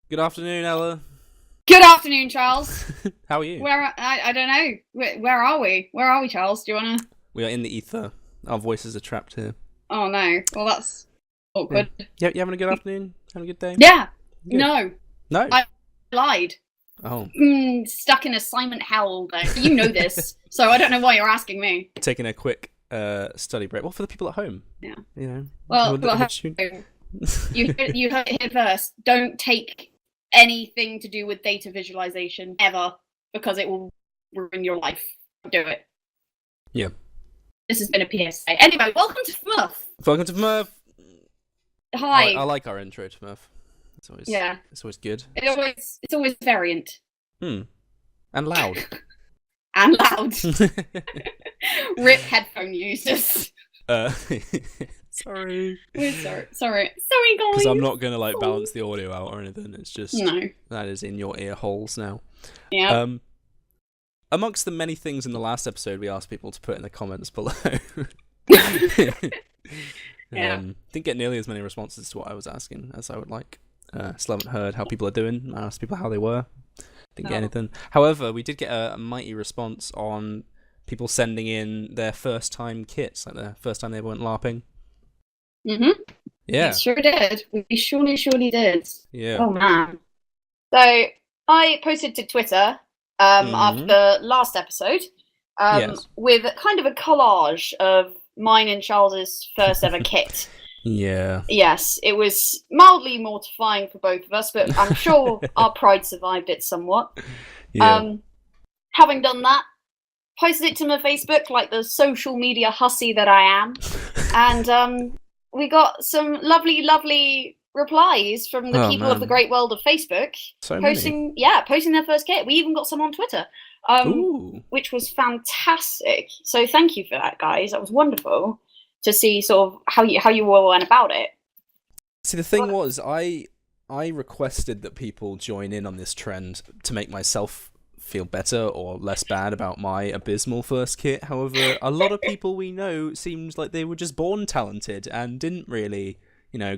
Good afternoon, Ella. Good afternoon, Charles. How are you? I don't know. Where are we? Where are we, Charles? Do you wanna? We are in the ether. Our voices are trapped here. Oh no. Well, that's Yeah. awkward. You having a good afternoon? Having a good day? Yeah. Good. No, No. I lied. Oh. Stuck in assignment hell all day. You know this, so I don't know why you're asking me. Taking a quick study break. Well, for the people at home. Yeah. You know. Well, who are- you heard it here first. Don't take anything to do with data visualization ever, because it will ruin your life. Don't do it. Yeah. This has been a PSA. Anyway, welcome to FMUF. Welcome to Murph. Hi. I like our intro to Murph. It's always good. It's always variant And loud. and loud. Rip headphone users. Sorry. Sorry, guys. Because I'm not gonna balance the audio out or anything. It's just No. that is in your ear holes now. Yeah. Amongst the many things in the last episode, we asked people to put in the comments below. Didn't get nearly as many responses to what I was asking as I would like. Still haven't heard how people are doing. I asked people how they were. Didn't get anything. However, we did get a mighty response on people sending in their first time kits, like their first time they went LARPing. Mhm. Yeah. We sure did. We surely did. Yeah. Oh man. So I posted to Twitter after last episode Yes. with kind of a collage of mine and Charles's first ever kit. Yeah. Yes, it was mildly mortifying for both of us, but I'm sure our pride survived it somewhat. Yeah. Having done that, posted it to my Facebook like the social media hussy that I am, and we got some lovely replies from the people of the great world of Facebook, so posting their first kit. We even got some on Twitter, which was fantastic. So thank you for that, guys. That was wonderful to see sort of how you all went about it. See, the thing was, I requested that people join in on this trend to make myself feel better or less bad about my abysmal first kit. However, a lot of people we know seemed like they were just born talented and didn't really,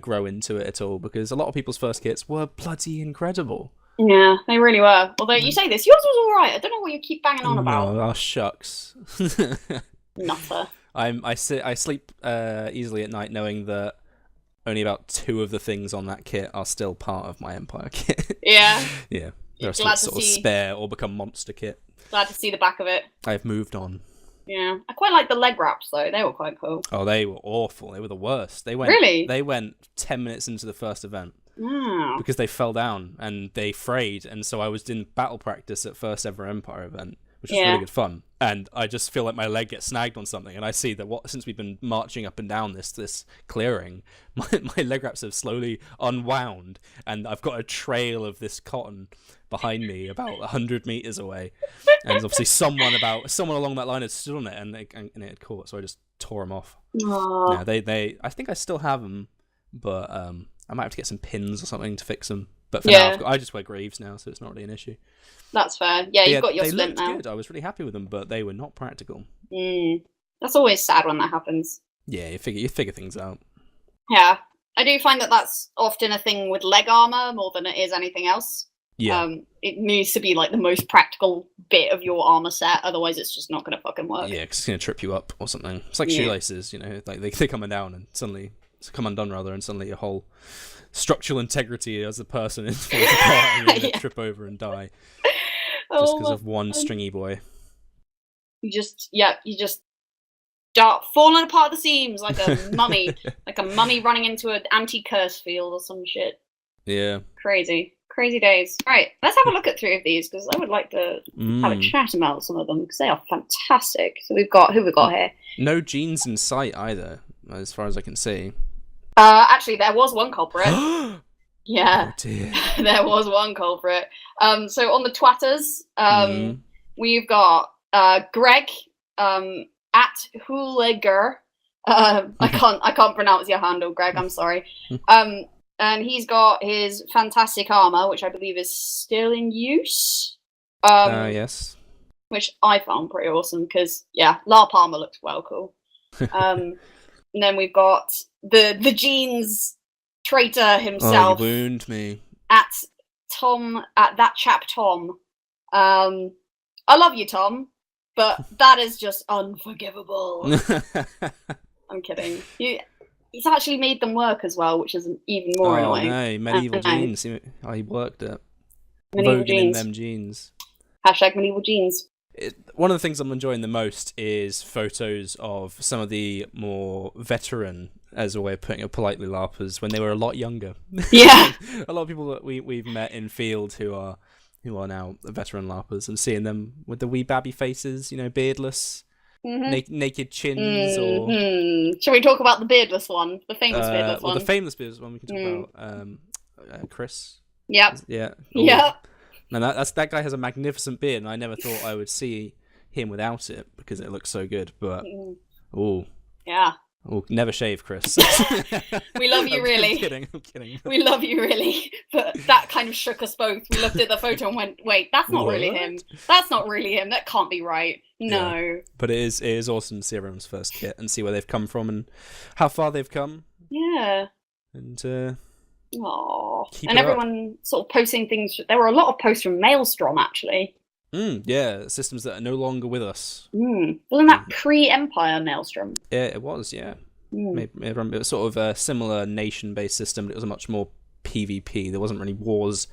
grow into it at all, because a lot of people's first kits were bloody incredible. Yeah, they really were. Although you say this, yours was alright. I don't know what you keep banging on about. No, shucks. Nutter. I sleep easily at night knowing that only about 2 of the things on that kit are still part of my Empire kit. Yeah. Yeah. The rest of it's sort of spare or become monster kit. Glad to see the back of it. I've moved on. Yeah. I quite like the leg wraps though. They were quite cool. Oh, they were awful. They were the worst. Really? They went 10 minutes into the first event. Oh. Because they fell down and they frayed, and so I was in battle practice at first ever Empire event, which was really good fun. And I just feel like my leg gets snagged on something, and I see that since we've been marching up and down this clearing, my leg wraps have slowly unwound, and I've got a trail of this cotton behind me about 100 meters away, and obviously someone along that line had stood on it, and it had caught, so I just tore them off. Oh. Yeah, I think I still have them, but I might have to get some pins or something to fix them. But for now, I just wear greaves now, so it's not really an issue. That's fair. Yeah, you've got your splint now. They looked good. I was really happy with them, but they were not practical. That's always sad when that happens. Yeah, you figure things out. Yeah, I do find that that's often a thing with leg armor more than it is anything else. Yeah. It needs to be like the most practical bit of your armor set, otherwise it's just not going to fucking work. Yeah, because it's going to trip you up or something. It's like shoelaces, like they come undone and suddenly your whole structural integrity as a person is falling apart, and you're going to trip over and die just because of one stringy boy. You just start falling apart at the seams like a mummy, like a mummy running into an anti-curse field or some shit. Yeah. Crazy days. Right, let's have a look at 3 of these, because I would like to have a chat about some of them, because they are fantastic. So we've got who we got here. No genes in sight either, as far as I can see. Actually, there was one culprit. Yeah, oh dear. There was one culprit. So on the twatters, we've got Greg at Hooliger. I can't pronounce your handle, Greg. I'm sorry. And he's got his fantastic armor, which I believe is still in use. Yes. Which I found pretty awesome, because LARP armor looks well cool. And then we've got the jeans traitor himself. Oh, you wound me. At Tom at that chap Tom. I love you, Tom, but that is just unforgivable. I'm kidding. He's actually made them work as well, which is even more annoying. Oh no, medieval jeans. He worked it. Medieval Voguing jeans. in them jeans. Hashtag medieval jeans. One of the things I'm enjoying the most is photos of some of the more veteran, as a way of putting it politely, LARPers when they were a lot younger. Yeah. A lot of people that we've met in field who are now veteran LARPers, and seeing them with the wee babby faces, beardless, naked chins, or... Shall we talk about the beardless one? The famous beardless one? Well, the famous beardless one we can talk about. Chris. Yep. Yeah. Ooh. Yep. And that guy has a magnificent beard, and I never thought I would see him without it because it looks so good. But yeah. Oh, never shave, Chris. We love you, really. I'm kidding. We love you, really. But that kind of shook us both. We looked at the photo and went, "Wait, that's not really him. That's not really him. That can't be right. No." Yeah. But it is awesome to see everyone's first kit and see where they've come from and how far they've come. Yeah. And and everyone sort of posting things. There were a lot of posts from Maelstrom, actually. Yeah, systems that are no longer with us. Wasn't that pre-Empire Maelstrom? Yeah, it was, yeah. Maybe it was sort of a similar nation-based system, but it was a much more PvP. There wasn't really wars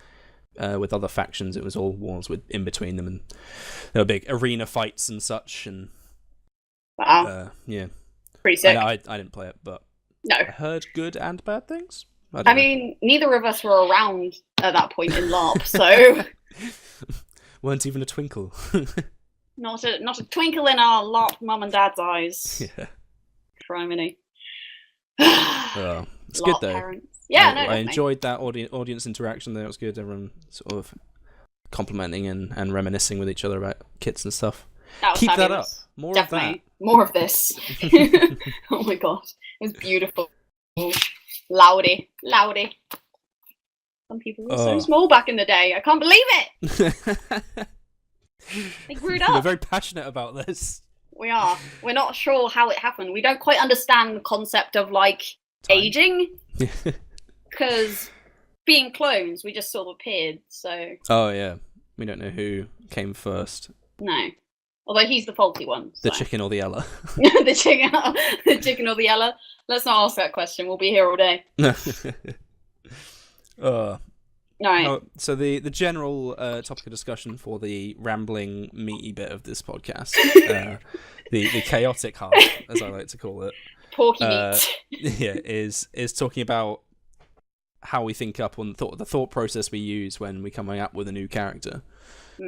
with other factions. It was all wars in between them, and there were big arena fights and such. And wow. Yeah. Pretty sick. I didn't play it, but no. I heard good and bad things. I mean, neither of us were around at that point in LARP, so... Weren't even a twinkle. Not a twinkle in our LARP mum and dad's eyes. Yeah. Criminy. It's good though. Parents. Yeah, I enjoyed that audience interaction there. It was good. Everyone sort of complimenting and reminiscing with each other about kits and stuff. Keep fabulous. that up. More Definitely. of that. More of this. Oh my god. It was beautiful. Loudy. Some people were so small back in the day. I can't believe it. They grew up. We're very passionate about this. We are. We're not sure how it happened. We don't quite understand the concept of aging. Because being clones, we just sort of appeared. So. Oh yeah, we don't know who came first. No. Although he's the faulty one. So. The chicken or the Ella? the chicken or the Ella? Let's not ask that question. We'll be here all day. Right. So the general topic of discussion for the rambling, meaty bit of this podcast, the chaotic half, as I like to call it, porky meat, is talking about how we think up on the thought process we use when we're coming up with a new character,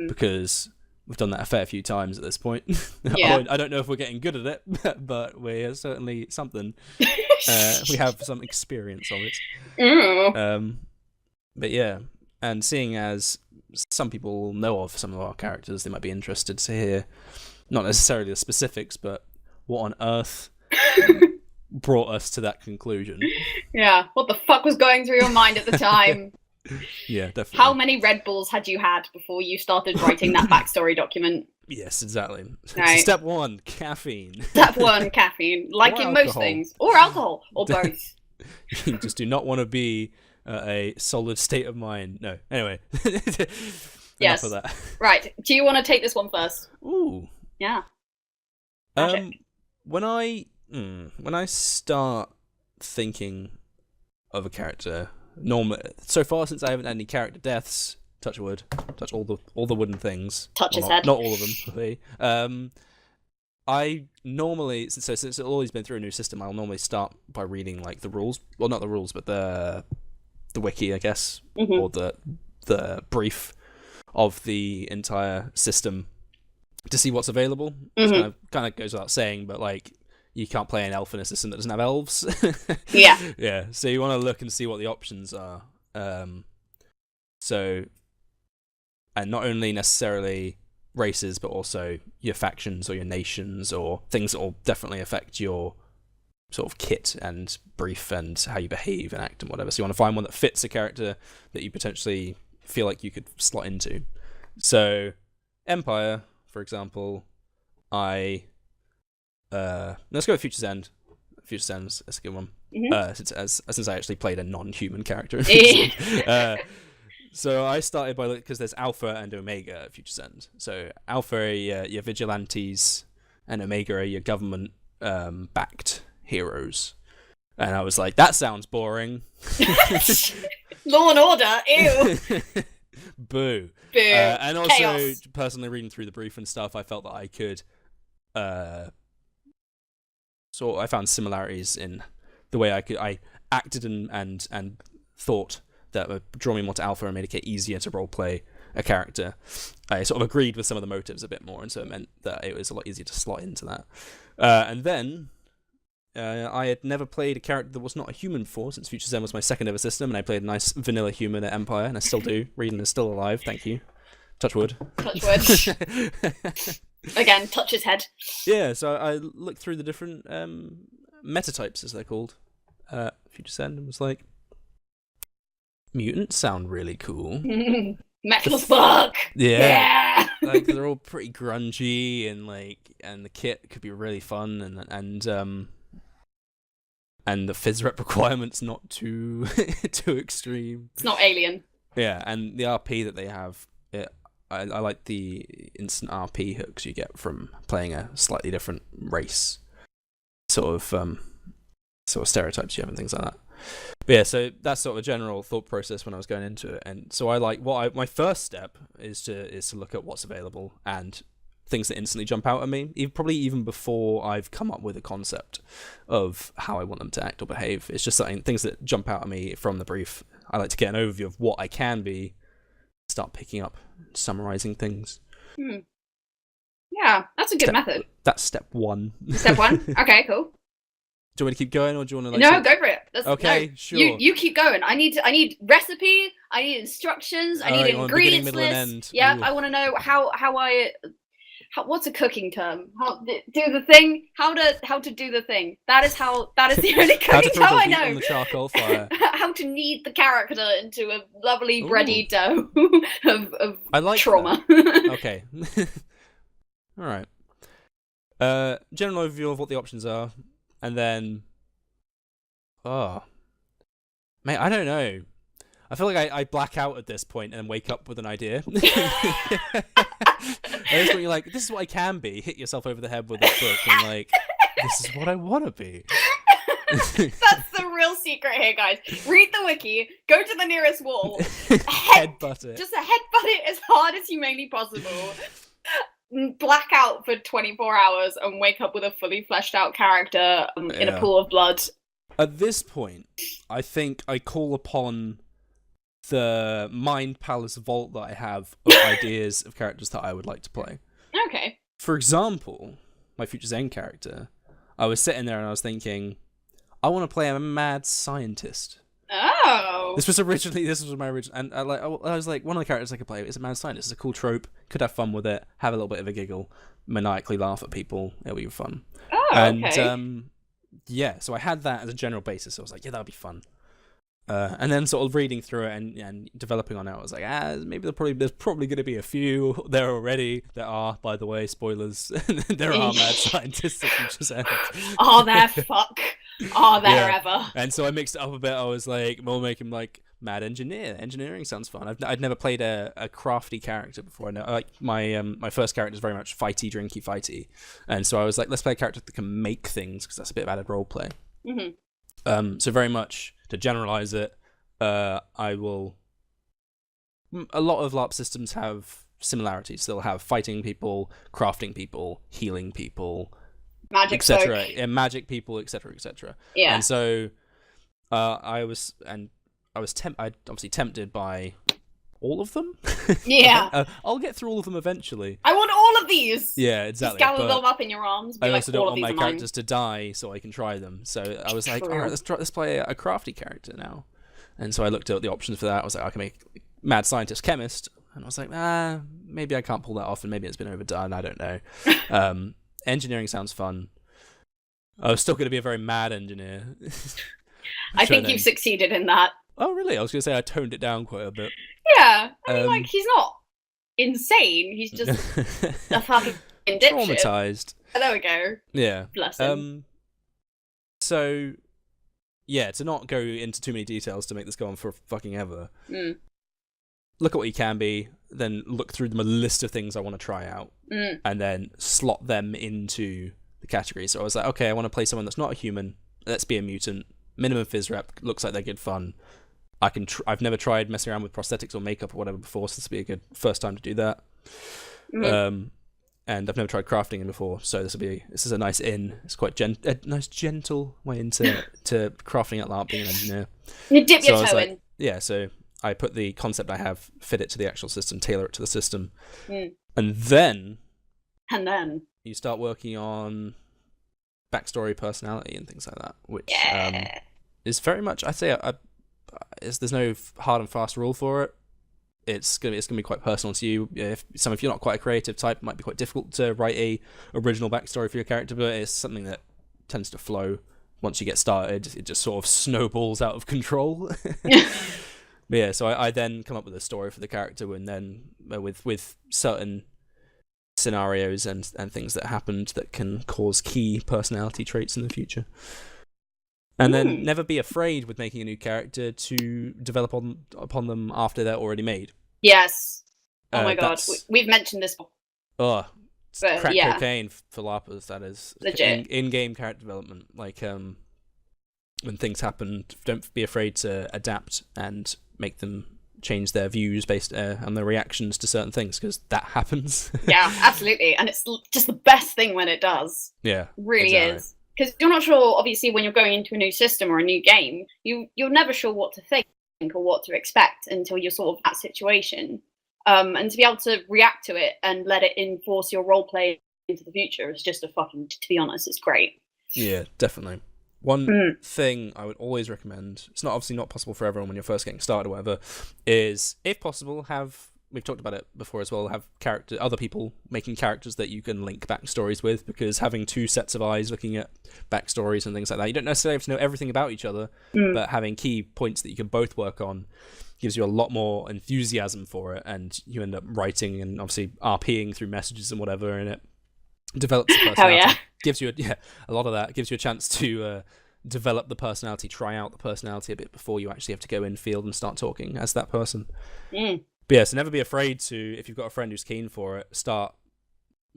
because we've done that a fair few times at this point. Yeah. I don't know if we're getting good at it, but we're certainly something. We have some experience of it. But yeah, and seeing as some people know of some of our characters, they might be interested to hear, not necessarily the specifics, but what on earth brought us to that conclusion. Yeah, what the fuck was going through your mind at the time? Yeah, definitely. How many Red Bulls had you had before you started writing that backstory document? Yes, exactly. Right. Step 1, caffeine. Step 1, caffeine. Like in most things. Or alcohol. Or both. You just do not want to be a solid state of mind. No. Anyway. Yes. Enough of that. Right. Do you want to take this one first? Ooh. Yeah. When I start thinking of a character, normally, so far since I haven't had any character deaths, touch wood, touch all the wooden things. Touch his head. Not all of them, really. I normally, since it's always been through a new system, I'll normally start by reading the rules. Well, not the rules, but the wiki, I guess, or the brief of the entire system to see what's available. It kind of goes without saying, but you can't play an elf in a system that doesn't have elves. Yeah. Yeah. So you want to look and see what the options are. And not only necessarily races, but also your factions or your nations or things that will definitely affect your sort of kit and brief and how you behave and act and whatever. So you want to find one that fits a character that you potentially feel like you could slot into. So Empire, for example, let's go with Future's End. Future's End is a good one. Since I actually played a non-human character. So I started by because there's Alpha and Omega at Future's End. So Alpha are your vigilantes, and Omega are your government backed heroes. And I was like, that sounds boring. Law and Order, ew. Boo. Boo. And also, Chaos. personally reading through the brief and stuff, I felt that I could, I found similarities in the way I acted and thought that would draw me more to Alpha and made it easier to roleplay a character. I sort of agreed with some of the motives a bit more, and so it meant that it was a lot easier to slot into that. And then I had never played a character that was not a human before, since Future's End was my second ever system, and I played a nice vanilla human at Empire, and I still do. Reedon is still alive, thank you. Touch wood. Touch wood. Again, touch his head. Yeah, so I looked through the different metatypes, as they're called, Future's End, and was like, mutants sound really cool. Metal as fuck. Yeah. Like they're all pretty grungy, and the kit could be really fun, and the phys rep requirement's not too extreme. It's not alien. Yeah, and the RP that they have, I like the instant RP hooks you get from playing a slightly different race, sort of stereotypes you have and things like that. But yeah, so that's sort of a general thought process when I was going into it, and so I like my first step is to look at what's available and things that instantly jump out at me, probably even before I've come up with a concept of how I want them to act or behave. It's just things that jump out at me from the brief. I like to get an overview of what I can be, start picking up, summarizing things. Yeah, that's a good method. That's step one. Step one? Okay, cool. Do you want me to keep going, or do you want to No, go for it. Okay, sure. You keep going. I need recipe. I need instructions. I need ingredients list. Yeah, I want to know how what's a cooking term? How do the thing? How to do the thing? That is the only cooking term I know. On the charcoal fire. How to knead the character into a lovely bready dough of trauma. Okay. All right. General overview of what the options are. And then, mate, I don't know. I feel like I black out at this point and wake up with an idea. And when you're like, this is what I can be. Hit yourself over the head with this book and like, this is what I want to be. That's the real secret here, guys. Read the wiki, go to the nearest wall, headbutt it. Just headbutt it as hard as humanly possible. Black out for 24 hours and wake up with a fully fleshed out character in a pool of blood. At this point, I think I call upon the Mind Palace vault that I have of ideas of characters that I would like to play. Okay. For example, my Future's End character, I was sitting there and I was thinking, I want to play a mad scientist. Oh. This was my original, and I was like, one of the characters I could play is a mad scientist. It's a cool trope. Could have fun with it. Have a little bit of a giggle. Maniacally laugh at people. It'll be fun. Oh, okay. And yeah, so I had that as a general basis. So I was like, yeah, that'll be fun. And then sort of reading through it and developing on it, I was like, maybe there's probably going to be a few there already. There are, by the way, spoilers. There are mad scientists at Future's End. Are there fuck? Are there ever? And so I mixed it up a bit. I was like, we'll make him like mad engineer. Engineering sounds fun. I'd never played a crafty character before. I know, like my first character is very much fighty, and so I was like, let's play a character that can make things because that's a bit of added role play. Mm-hmm. So very much to generalize it, I will. A lot of LARP systems have similarities. They'll have fighting people, crafting people, healing people, magic, etc. Yeah, magic people, etc., etc. Yeah. And so, I'd obviously tempted by all of them. Yeah. I'll get through all of them eventually. I want all of these. Yeah, exactly. Just gather them up in your arms. I also don't want my characters to die, so I can try them. So I was like, all right, let's play a crafty character now. And so I looked at the options for that. I was like, I can make mad scientist chemist, and I was like, maybe I can't pull that off, and maybe it's been overdone. I don't know. Engineering sounds fun. I was still going to be a very mad engineer. I think you've succeeded in that. Oh, really? I was going to say I toned it down quite a bit. Yeah. I mean, like, he's not insane. He's just a fucking dipshit. Traumatized. Oh, there we go. Yeah. Bless him. So, yeah, to not go into too many details to make this go on for fucking ever. look at what you can be, then look through a list of things I want to try out, and then slot them into the category. So I was like, okay, I want to play someone that's not a human. Let's be a mutant. Minimum phys rep. Looks like they're good fun. I've never tried messing around with prosthetics or makeup or whatever before, so this will be a good first time to do that. And I've never tried crafting in before, so this is a nice in. It's quite a nice gentle way into crafting at LARP, being an engineer. You dip your toe in. Yeah, so I put the concept I have, fit it to the actual system, tailor it to the system, and then you start working on backstory, personality, and things like that, which is very much, I'd say, there's no hard and fast rule for it. It's gonna be quite personal to you. If you're not quite a creative type, it might be quite difficult to write a original backstory for your character, but it's something that tends to flow once you get started. It just sort of snowballs out of control. But yeah, so I then come up with a story for the character, and then with certain scenarios and things that happened that can cause key personality traits in the future. And then never be afraid with making a new character to develop upon them after they're already made. Yes. Oh my god, we've mentioned this before. Oh, crack cocaine for LARPers, that is. Legit. In-game character development. Like, when things happen, don't be afraid to adapt and make them change their views based on their reactions to certain things, because that happens. Yeah, absolutely. And it's just the best thing when it does. Yeah. It really is. Because you're not sure, obviously, when you're going into a new system or a new game, you're never sure what to think or what to expect until you're sort of in that situation. And to be able to react to it and let it enforce your role play into the future is just to be honest, it's great. Yeah, definitely. One thing I would always recommend, it's obviously not possible for everyone when you're first getting started or whatever, is, if possible, we've talked about it before as well, have other people making characters that you can link backstories with, because having two sets of eyes looking at backstories and things like that, you don't necessarily have to know everything about each other, but having key points that you can both work on gives you a lot more enthusiasm for it, and you end up writing and obviously RPing through messages and whatever, and it develops the personality. Hell yeah. Gives you a lot of that. Gives you a chance to develop the personality, try out the personality a bit before you actually have to go in field and start talking as that person. But yeah, so never be afraid to, if you've got a friend who's keen for it, start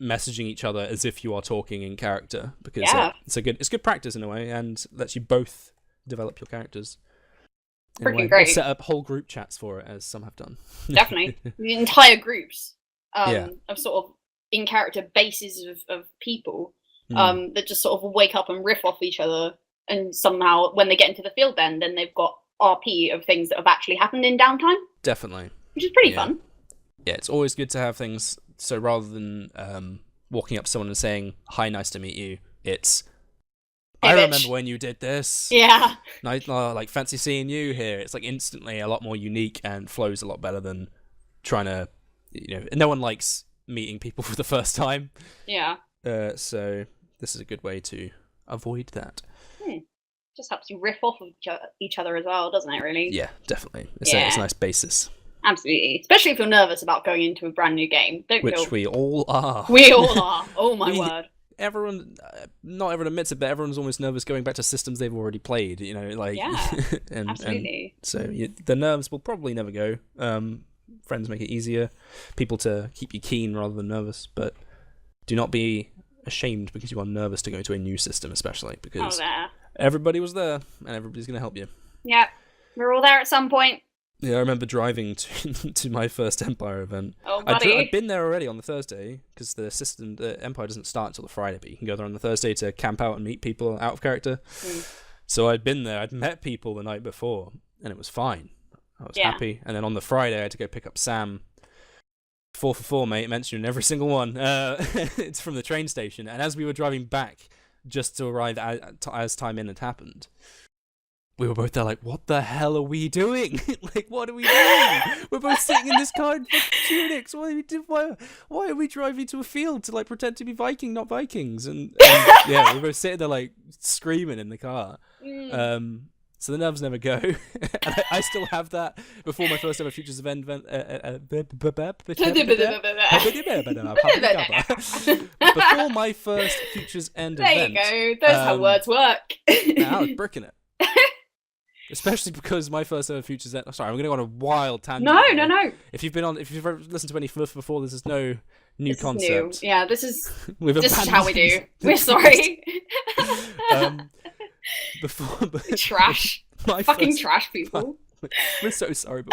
messaging each other as if you are talking in character, because it's good practice in a way, and lets you both develop your characters. Freaking great. Or set up whole group chats for it, as some have done. Definitely. The entire groups of sort of in-character bases of people that just sort of wake up and riff off each other, and somehow when they get into the field then they've got RP of things that have actually happened in downtime. Definitely. Which is pretty fun. Yeah, it's always good to have things, so rather than walking up to someone and saying, "Hi, nice to meet you," it's, "I remember when you did this." Yeah. Like, fancy seeing you here. It's like instantly a lot more unique and flows a lot better than trying to, no one likes meeting people for the first time. Yeah. So this is a good way to avoid that. Just helps you riff off of each other as well, doesn't it, really? Yeah, definitely. It's a nice basis. Absolutely. Especially if you're nervous about going into a brand new game. Which we all are. We all are. Oh my word. Everyone, not everyone admits it, but everyone's almost nervous going back to systems they've already played, Yeah, absolutely. And so the nerves will probably never go. Friends make it easier. People to keep you keen rather than nervous, but do not be ashamed because you are nervous to go to a new system, especially, because everybody was there and everybody's going to help you. Yeah, we're all there at some point. Yeah, I remember driving to my first Empire event. Oh, buddy. I'd been there already on the Thursday, because the Empire doesn't start until the Friday, but you can go there on the Thursday to camp out and meet people out of character. So I'd been there, I'd met people the night before, and it was fine. I was happy. And then on the Friday, I had to go pick up Sam. 4 for 4, mate, mentioning every single one. It's from the train station. And as we were driving back, just to arrive as time in had happened, we were both there like, what the hell are we doing? Like, what are we doing? We're both sitting in this car in tunics. Why are we driving to a field to, like, pretend to be Viking, not Vikings? And yeah, we were both sitting there, like, screaming in the car. So the nerves never go. And I still have that before my first ever Futures event. Before my first Futures End event. There you go. That's how words work. I was bricking it. Especially because my first ever Futures End. Sorry, I'm going to go on a wild tangent. No. If you've ever listened to any FMUF before, this is no new this concept. Is new. Yeah, this is how we do. We're sorry. Trash. Trash people. We're so sorry.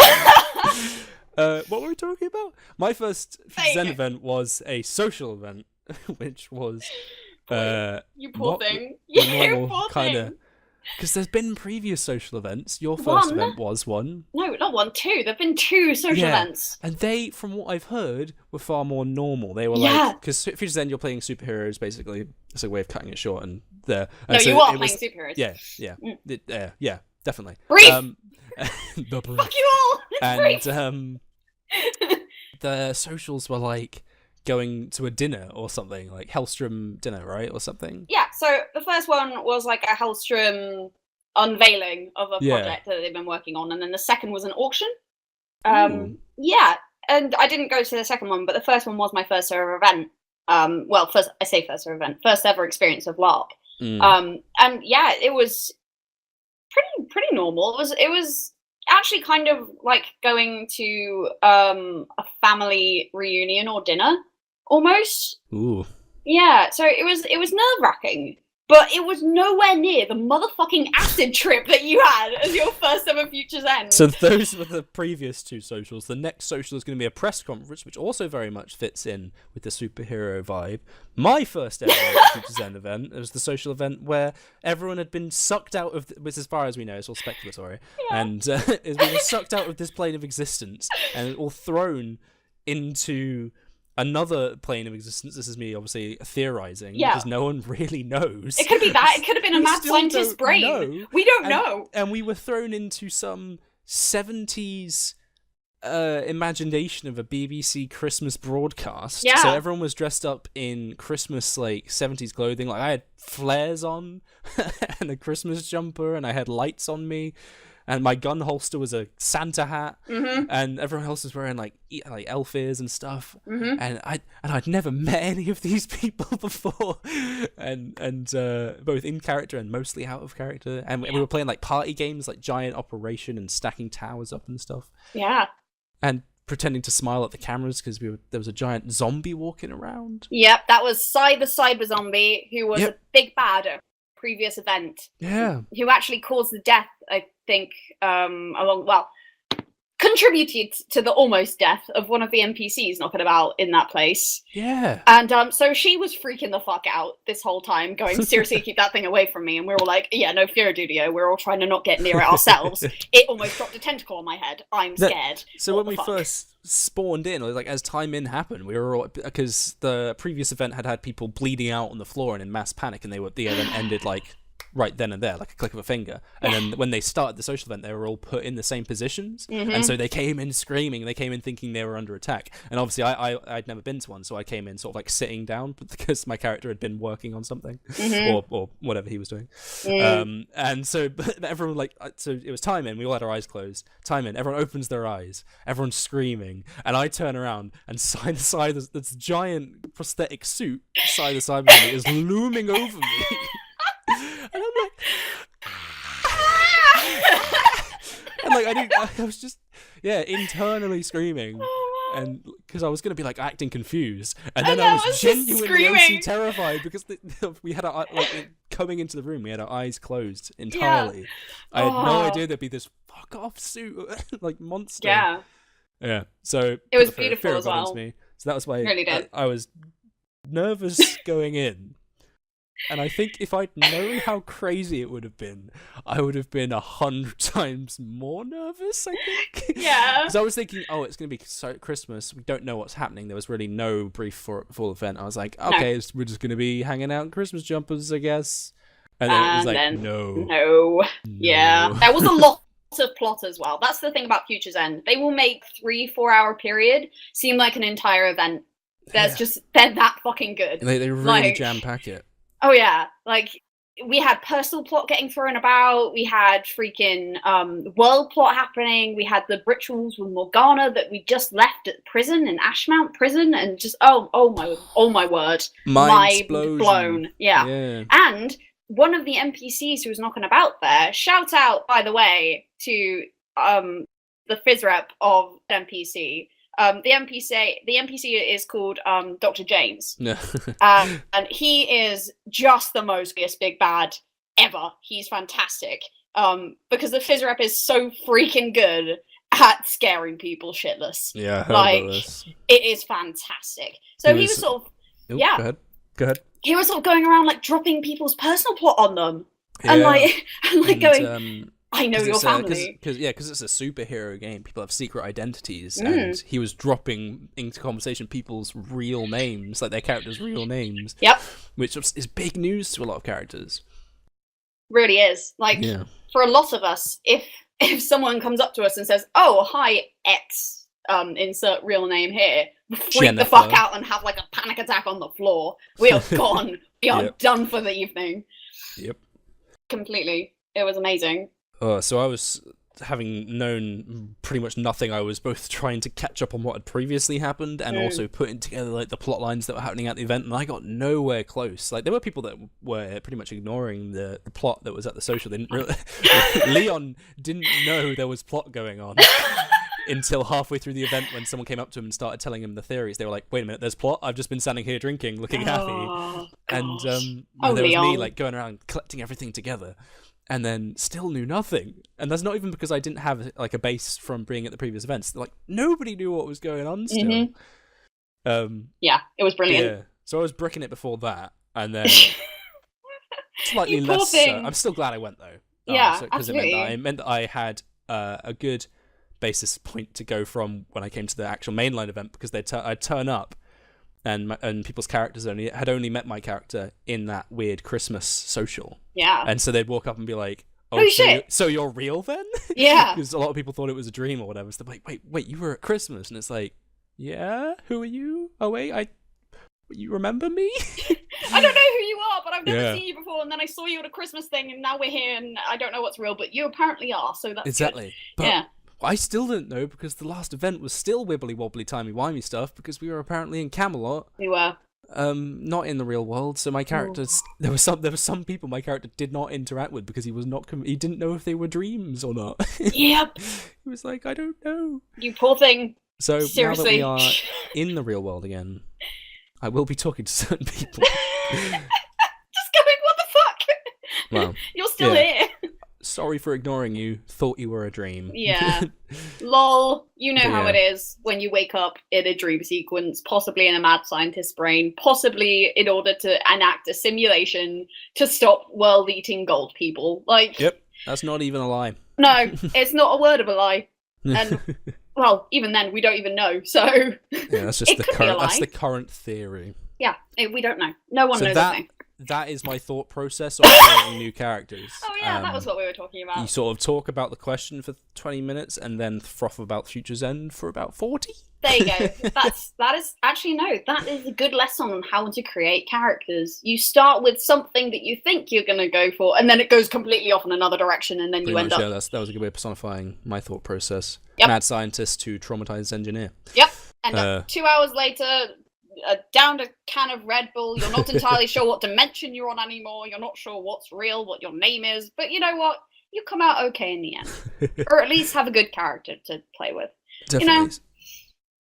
What were we talking about? My first Futures End event was a social event, which was you poor thing. You poor thing. Because there's been previous social events. Your first event was one. No, not one, two. There've been two social events. And they, from what I've heard, were far more normal. They were like, because Futures End, you're playing superheroes, basically. It's a way of cutting it short. And there. No, so you are playing superheroes. Yeah, definitely. Brief! The brief. Fuck you all! And the socials were like going to a dinner or something, like Hellstrom dinner, right, or something. Yeah. So the first one was like a Hellstrom unveiling of a project that they've been working on, and then the second was an auction. Yeah, and I didn't go to the second one, but the first one was my first ever event. First ever experience of LARP. And yeah, it was pretty normal. It was actually kind of like going to a family reunion or dinner. Almost. Ooh. Yeah, so it was nerve-wracking, but it was nowhere near the motherfucking acid trip that you had as your first ever Futures End. So those were the previous two socials. The next social is going to be a press conference, which also very much fits in with the superhero vibe. My first ever Futures End event, it was the social event where everyone had been sucked out of, which as far as we know, it's all speculatory, and we were sucked out of this plane of existence and all thrown into another plane of existence. This is me obviously theorizing because no one really knows. It could be that. It could have been a mad scientist's brain. Know. We don't know. And we were thrown into some 70s imagination of a BBC Christmas broadcast. Yeah. So everyone was dressed up in Christmas like 70s clothing. Like I had flares on and a Christmas jumper, and I had lights on me. And my gun holster was a Santa hat, and everyone else was wearing like elf ears and stuff. And I'd never met any of these people before, and both in character and mostly out of character. And we were playing like party games, like Giant Operation and stacking towers up and stuff. Yeah. And pretending to smile at the cameras because there was a giant zombie walking around. Yep, that was the cyber zombie who was a big bad at a previous event. Yeah. Who actually caused the death, I think, contributed to the almost death of one of the NPCs knocking about in that place. Yeah. And so she was freaking the fuck out this whole time, going, seriously, keep that thing away from me. And we were all like, yeah, no fear, Dudio. We're all trying to not get near it ourselves. It almost dropped a tentacle on my head. I'm scared. So when we first spawned in, like as time in happened, we were all, because the previous event had people bleeding out on the floor and in mass panic, and the event ended like right then and there, like a click of a finger. And then when they started the social event, they were all put in the same positions, and so they came in screaming. They came in thinking they were under attack. And obviously, I'd never been to one, so I came in sort of like sitting down because my character had been working on something or whatever he was doing. And so but everyone so it was time in. We all had our eyes closed. Time in. Everyone opens their eyes. Everyone's screaming, and I turn around and side to side, this giant prosthetic suit side to side with me is looming over me. And I'm like, and like I was just internally screaming, and because I was gonna be like acting confused, and then I was genuinely terrified because we had coming into the room, we had our eyes closed entirely. I had no idea there'd be this fuck off suit like monster. Yeah. So it was beautiful as well. Me. So that was why really I was nervous going in. And I think if I'd known how crazy it would have been, I would have been 100 times more nervous, I think. Yeah. Because I was thinking, it's going to be Christmas. We don't know what's happening. There was really no brief for full event. I was like, okay, we're just going to be hanging out in Christmas jumpers, I guess. And then it was like, no. Yeah. There was a lot of plot as well. That's the thing about Futures End. They will make 3-4 hour period seem like an entire event. They're that fucking good. They really jam-pack it. Oh yeah, like we had personal plot getting thrown about, we had freaking world plot happening, we had the rituals with Morgana that we just left at prison in Ashmount prison, and just oh my word, mind blown. Yeah. And one of the NPCs who was knocking about there, shout out, by the way, to the phys rep of NPC. The NPC is called Dr. James. And he is just the most big bad ever. He's fantastic. Because the phys rep is so freaking good at scaring people shitless. Yeah, I heard like about this. it is fantastic. So he was sort of Go ahead. He was sort of going around like dropping people's personal plot on them, and going, "I know your family." Because it's a superhero game. People have secret identities, and he was dropping into conversation people's real names, like their characters' real names. Yep. Which is big news to a lot of characters. Really is. For a lot of us, if someone comes up to us and says, "Oh, hi, X," insert real name here, freak the fuck out and have like a panic attack on the floor. We are gone. We are done for the evening. Yep. Completely. It was amazing. So I was, having known pretty much nothing, I was both trying to catch up on what had previously happened and also putting together like the plot lines that were happening at the event, and I got nowhere close. Like, there were people that were pretty much ignoring the plot that was at the social. They didn't really Leon didn't know there was plot going on until halfway through the event, when someone came up to him and started telling him the theories. They were like, "Wait a minute, there's plot? I've just been standing here drinking, looking happy." And there was me like going around collecting everything together, and then still knew nothing. And that's not even because I didn't have like a base from being at the previous events. Like, nobody knew what was going on still. Yeah, it was brilliant. Yeah, so I was bricking it before that, and then slightly less. I'm still glad I went though. Yeah, because it meant that I had a good basis point to go from when I came to the actual mainline event, because I'd turn up and people's characters had only met my character in that weird Christmas social. Yeah. And so they'd walk up and be like, "Oh shit. So you're real then?" Yeah. Because a lot of people thought it was a dream or whatever. So they're like, wait, you were at Christmas? And it's like, yeah, who are you? Oh wait, you remember me? I don't know who you are, but I've never seen you before, and then I saw you at a Christmas thing, and now we're here, and I don't know what's real, but you apparently are, so that's exactly. Good. But I still didn't know, because the last event was still wibbly wobbly timey wimey stuff, because we were apparently in Camelot. We were. Not in the real world. So my characters, there were some people my character did not interact with because he was not. He didn't know if they were dreams or not. Yep. He was like, "I don't know." You poor thing. So seriously, now that we are in the real world again, I will be talking to certain people. Just going, what the fuck? Well, you're still here. Sorry for ignoring you. Thought you were a dream. Yeah. Lol. You know how it is when you wake up in a dream sequence, possibly in a mad scientist's brain, possibly in order to enact a simulation to stop world-eating gold people. Like. Yep. That's not even a lie. No, it's not a word of a lie. And well, even then, we don't even know. So yeah, that's just the current theory. Yeah, we don't know. No one knows a thing. That is my thought process on creating new characters. Oh yeah, that was what we were talking about. You sort of talk about the question for 20 minutes and then froth about Future's End for about 40. There you go. That is a good lesson on how to create characters. You start with something that you think you're going to go for, and then it goes completely off in another direction, and then you end up. Yeah, that was a good way of personifying my thought process. Yep. Mad scientist to traumatized engineer. Yep. And 2 hours later, down a can of Red Bull. You're not entirely sure what dimension you're on anymore. You're not sure what's real, what your name is. But you know what? You come out okay in the end, or at least have a good character to play with. Definitely. You know.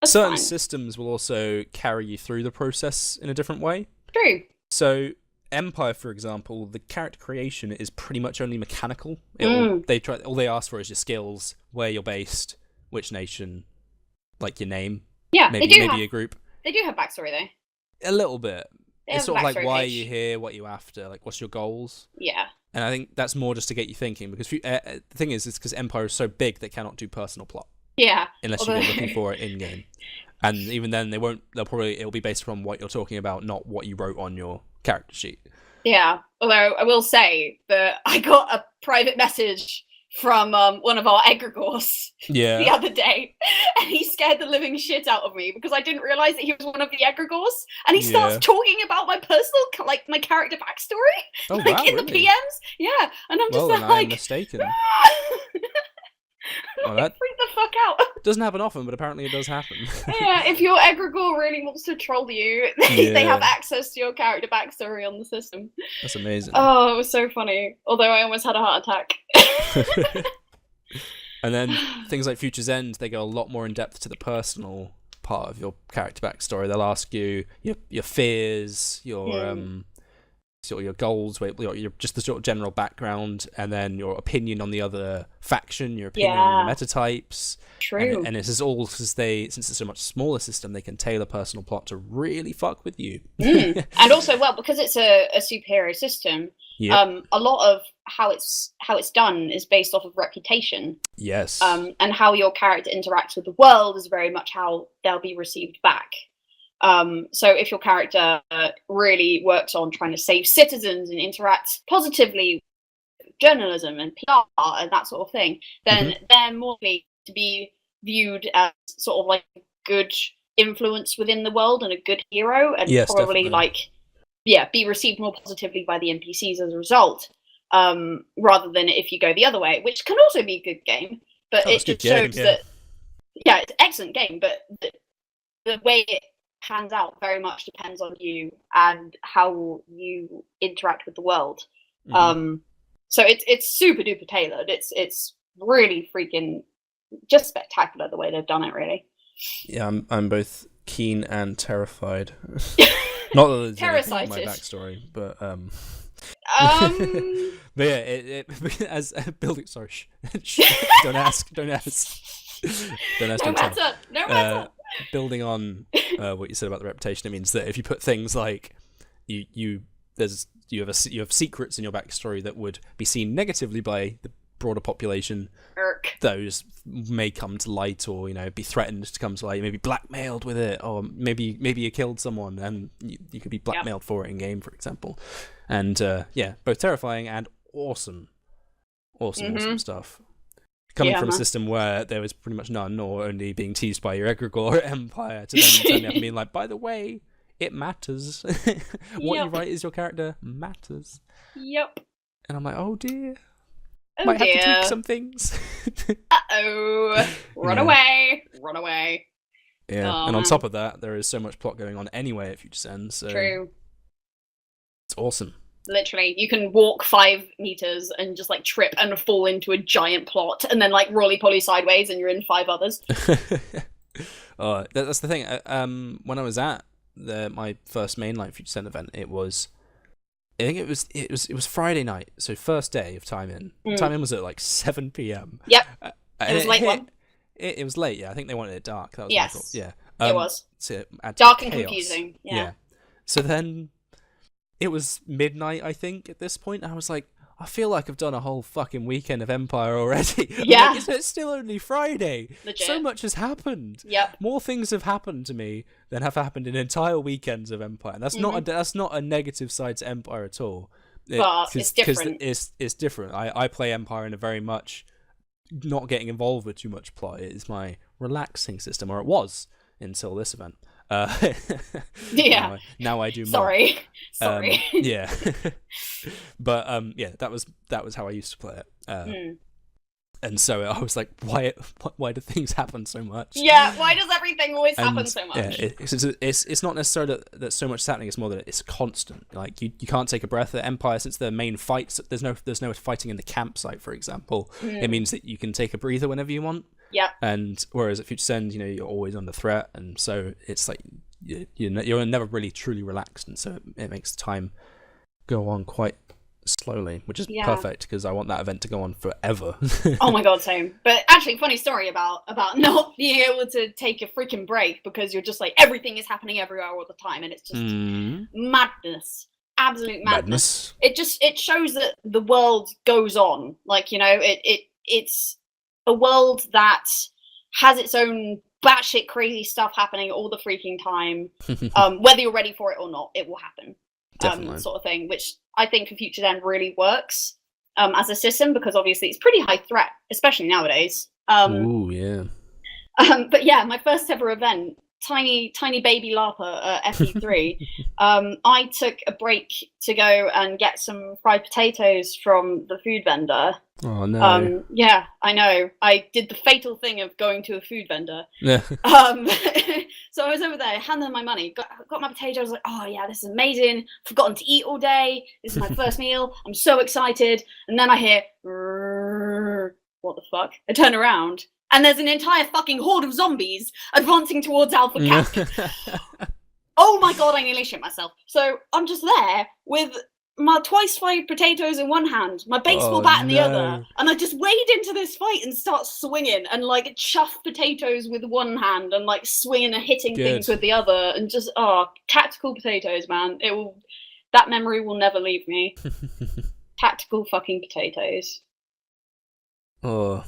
Certain systems will also carry you through the process in a different way. True. So, Empire, for example, the character creation is pretty much only mechanical. All they ask for is your skills, where you're based, which nation, like your name. Yeah, maybe a group. They do have backstory though. A little bit. It's sort of like why are you here, what are you after, like what's your goals. Yeah. And I think that's more just to get you thinking, because the thing is, it's because Empire is so big they cannot do personal plot. Yeah. Unless you're looking for it in game. And even then it'll be based on what you're talking about, not what you wrote on your character sheet. Yeah. Although I will say that I got a private message from one of our egregores the other day, and he scared the living shit out of me because I didn't realize that he was one of the egregores, and he starts talking about my personal, like my character backstory, in the PMs. Yeah, and I'm just I'm mistaken. Well, that freak the fuck out. doesn't happen often, but apparently it does happen. Yeah, if your egregore really wants to troll you, they have access to your character backstory on the system. That's amazing. Oh, it was so funny. Although I almost had a heart attack. And then things like Future's End, they go a lot more in depth to the personal part of your character backstory. They'll ask you your fears, your sort of your goals, your just the sort of general background, and then your opinion on the other faction, your opinion on the metatypes. True. And this is all because since it's a much smaller system, they can tailor personal plot to really fuck with you. And also, well, because it's a superhero system, a lot of how it's done is based off of reputation. Yes. And how your character interacts with the world is very much how they'll be received back. So if your character really works on trying to save citizens and interact positively with journalism and PR and that sort of thing, then they're more likely to be viewed as sort of like a good influence within the world and a good hero, and probably definitely. Be received more positively by the NPCs as a result, rather than if you go the other way, which can also be a good game, but it just shows that it's an excellent game, but the way it pans out very much depends on you and how you interact with the world. So it's super duper tailored. It's really freaking just spectacular the way they've done it, really. Yeah, I'm both keen and terrified. Not that there's anything in my backstory, but but yeah, it as building. Sorry, don't ask. Don't matter. Building on what you said about the reputation, it means that if you put things like you have secrets in your backstory that would be seen negatively by the broader population, those may come to light, or be threatened to come to light, maybe blackmailed with it, or maybe you killed someone and you could be blackmailed for it in game, for example. And both terrifying and awesome stuff. Coming from a system where there was pretty much none, or only being teased by your egregore empire, to then turning up and being like, by the way, it matters. What you write is your character matters. Yep. And I'm like, oh dear. Might have to tweak some things. Run away. Yeah, and on top of that, there is so much plot going on anyway at Future's End, so true. It's awesome. Literally, you can walk 5 meters and just like trip and fall into a giant plot, and then like roly-poly sideways, and you're in 5 others. That's the thing. When I was at my first mainline Future's End event, it was Friday night, so first day of time in. Time in was at like 7 p.m. Yep. It was late one. It was late, yeah. I think they wanted it dark. That was yes. my thought. Yeah. It was. So dark and confusing. Yeah. So then it was midnight, I think, at this point. I was like, I feel like I've done a whole fucking weekend of Empire already. Yeah. Like, it's still only Friday. Legit. So much has happened. Yep. More things have happened to me than have happened in entire weekends of Empire. And that's not a negative side to Empire at all. But it's different. It's different. I play Empire in a very much not getting involved with too much plot. It is my relaxing system, or it was until this event. Yeah. Now I do more. Sorry. Yeah. But that was how I used to play it. And so I was like, why do things happen so much? Yeah, why does everything always happen so much? Yeah, it's not necessarily that so much is happening, it's more that it's constant. Like you can't take a breath at Empire, since the main fights, there's no fighting in the campsite, for example. It means that you can take a breather whenever you want. Yeah. And whereas at Future's End, you're always under threat, and so it's like you're never really truly relaxed, and so it makes time go on quite slowly, which is perfect, because I want that event to go on forever. Oh my god, same. But actually, funny story about not being able to take a freaking break, because you're just like, everything is happening everywhere all the time, and it's just madness. Absolute madness. It shows that the world goes on. Like, it's a world that has its own batshit crazy stuff happening all the freaking time. Whether you're ready for it or not, it will happen. Sort of thing, which I think for Future's End really works as a system, because obviously it's pretty high threat, especially nowadays. Ooh, yeah. But yeah, my first ever event tiny baby LARPer at FE3, I took a break to go and get some fried potatoes from the food vendor. Oh no. Yeah, I know. I did the fatal thing of going to a food vendor. Yeah. So I was over there, handed them my money, got my potatoes. I was like, oh yeah, this is amazing. Forgotten to eat all day. This is my first meal. I'm so excited. And then I hear, what the fuck? I turn around, and there's an entire fucking horde of zombies advancing towards Alpha Cap. Oh my god, I nearly shit myself. So I'm just there with my twice fried potatoes in one hand, my baseball bat in the other, and I just wade into this fight and start swinging and like chuff potatoes with one hand and like swinging and hitting things with the other, and just tactical potatoes, man. That memory will never leave me. Tactical fucking potatoes. Oh,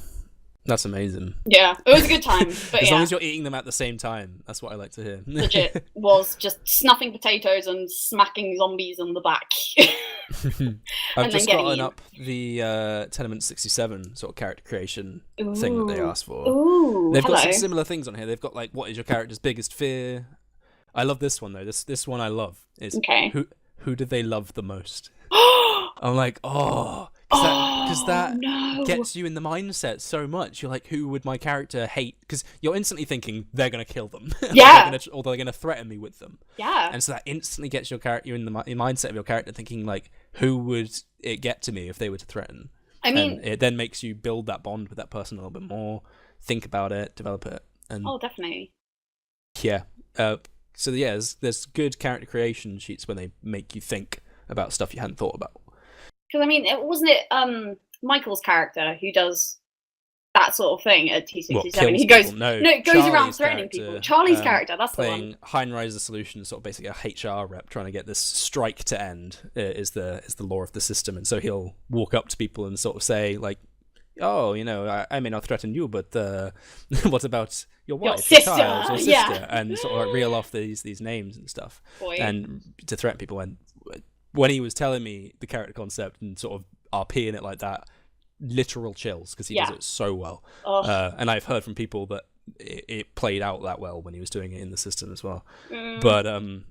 that's amazing. Yeah, it was a good time. But as long as you're eating them at the same time, that's what I like to hear. Legit was just snuffing potatoes and smacking zombies on the back. I've just gotten up the Tenement 67 sort of character creation thing that they asked for. Ooh, they've got some similar things on here. They've got like, what is your character's biggest fear? I love this one though. This one I love is who do they love the most? I'm like, because that gets you in the mindset so much. You're like, who would my character hate? Because you're instantly thinking they're gonna kill them, or they're gonna threaten me with them. Yeah, and so that instantly gets your character in the mindset of your character thinking like, who would it get to me if they were to threaten? I mean, and it then makes you build that bond with that person a little bit more, think about it, develop it, and definitely. Yeah. So yeah, there's good character creation sheets when they make you think about stuff you hadn't thought about. Because, I mean, wasn't it Michael's character who does that sort of thing at T67? He goes, goes around threatening people. Charlie's character, that's the one. Playing Heinrich the Solution, sort of basically a HR rep trying to get this strike to end is the law of the system. And so he'll walk up to people and sort of say, like, oh, I may not threaten you, but what about your wife, your child, your sister? Yeah. And sort of like reel off these names and stuff. And to threaten people. And when he was telling me the character concept and sort of RPing it like that, literal chills, because he does it so well. And I've heard from people that it played out that well when he was doing it in the system as well. But and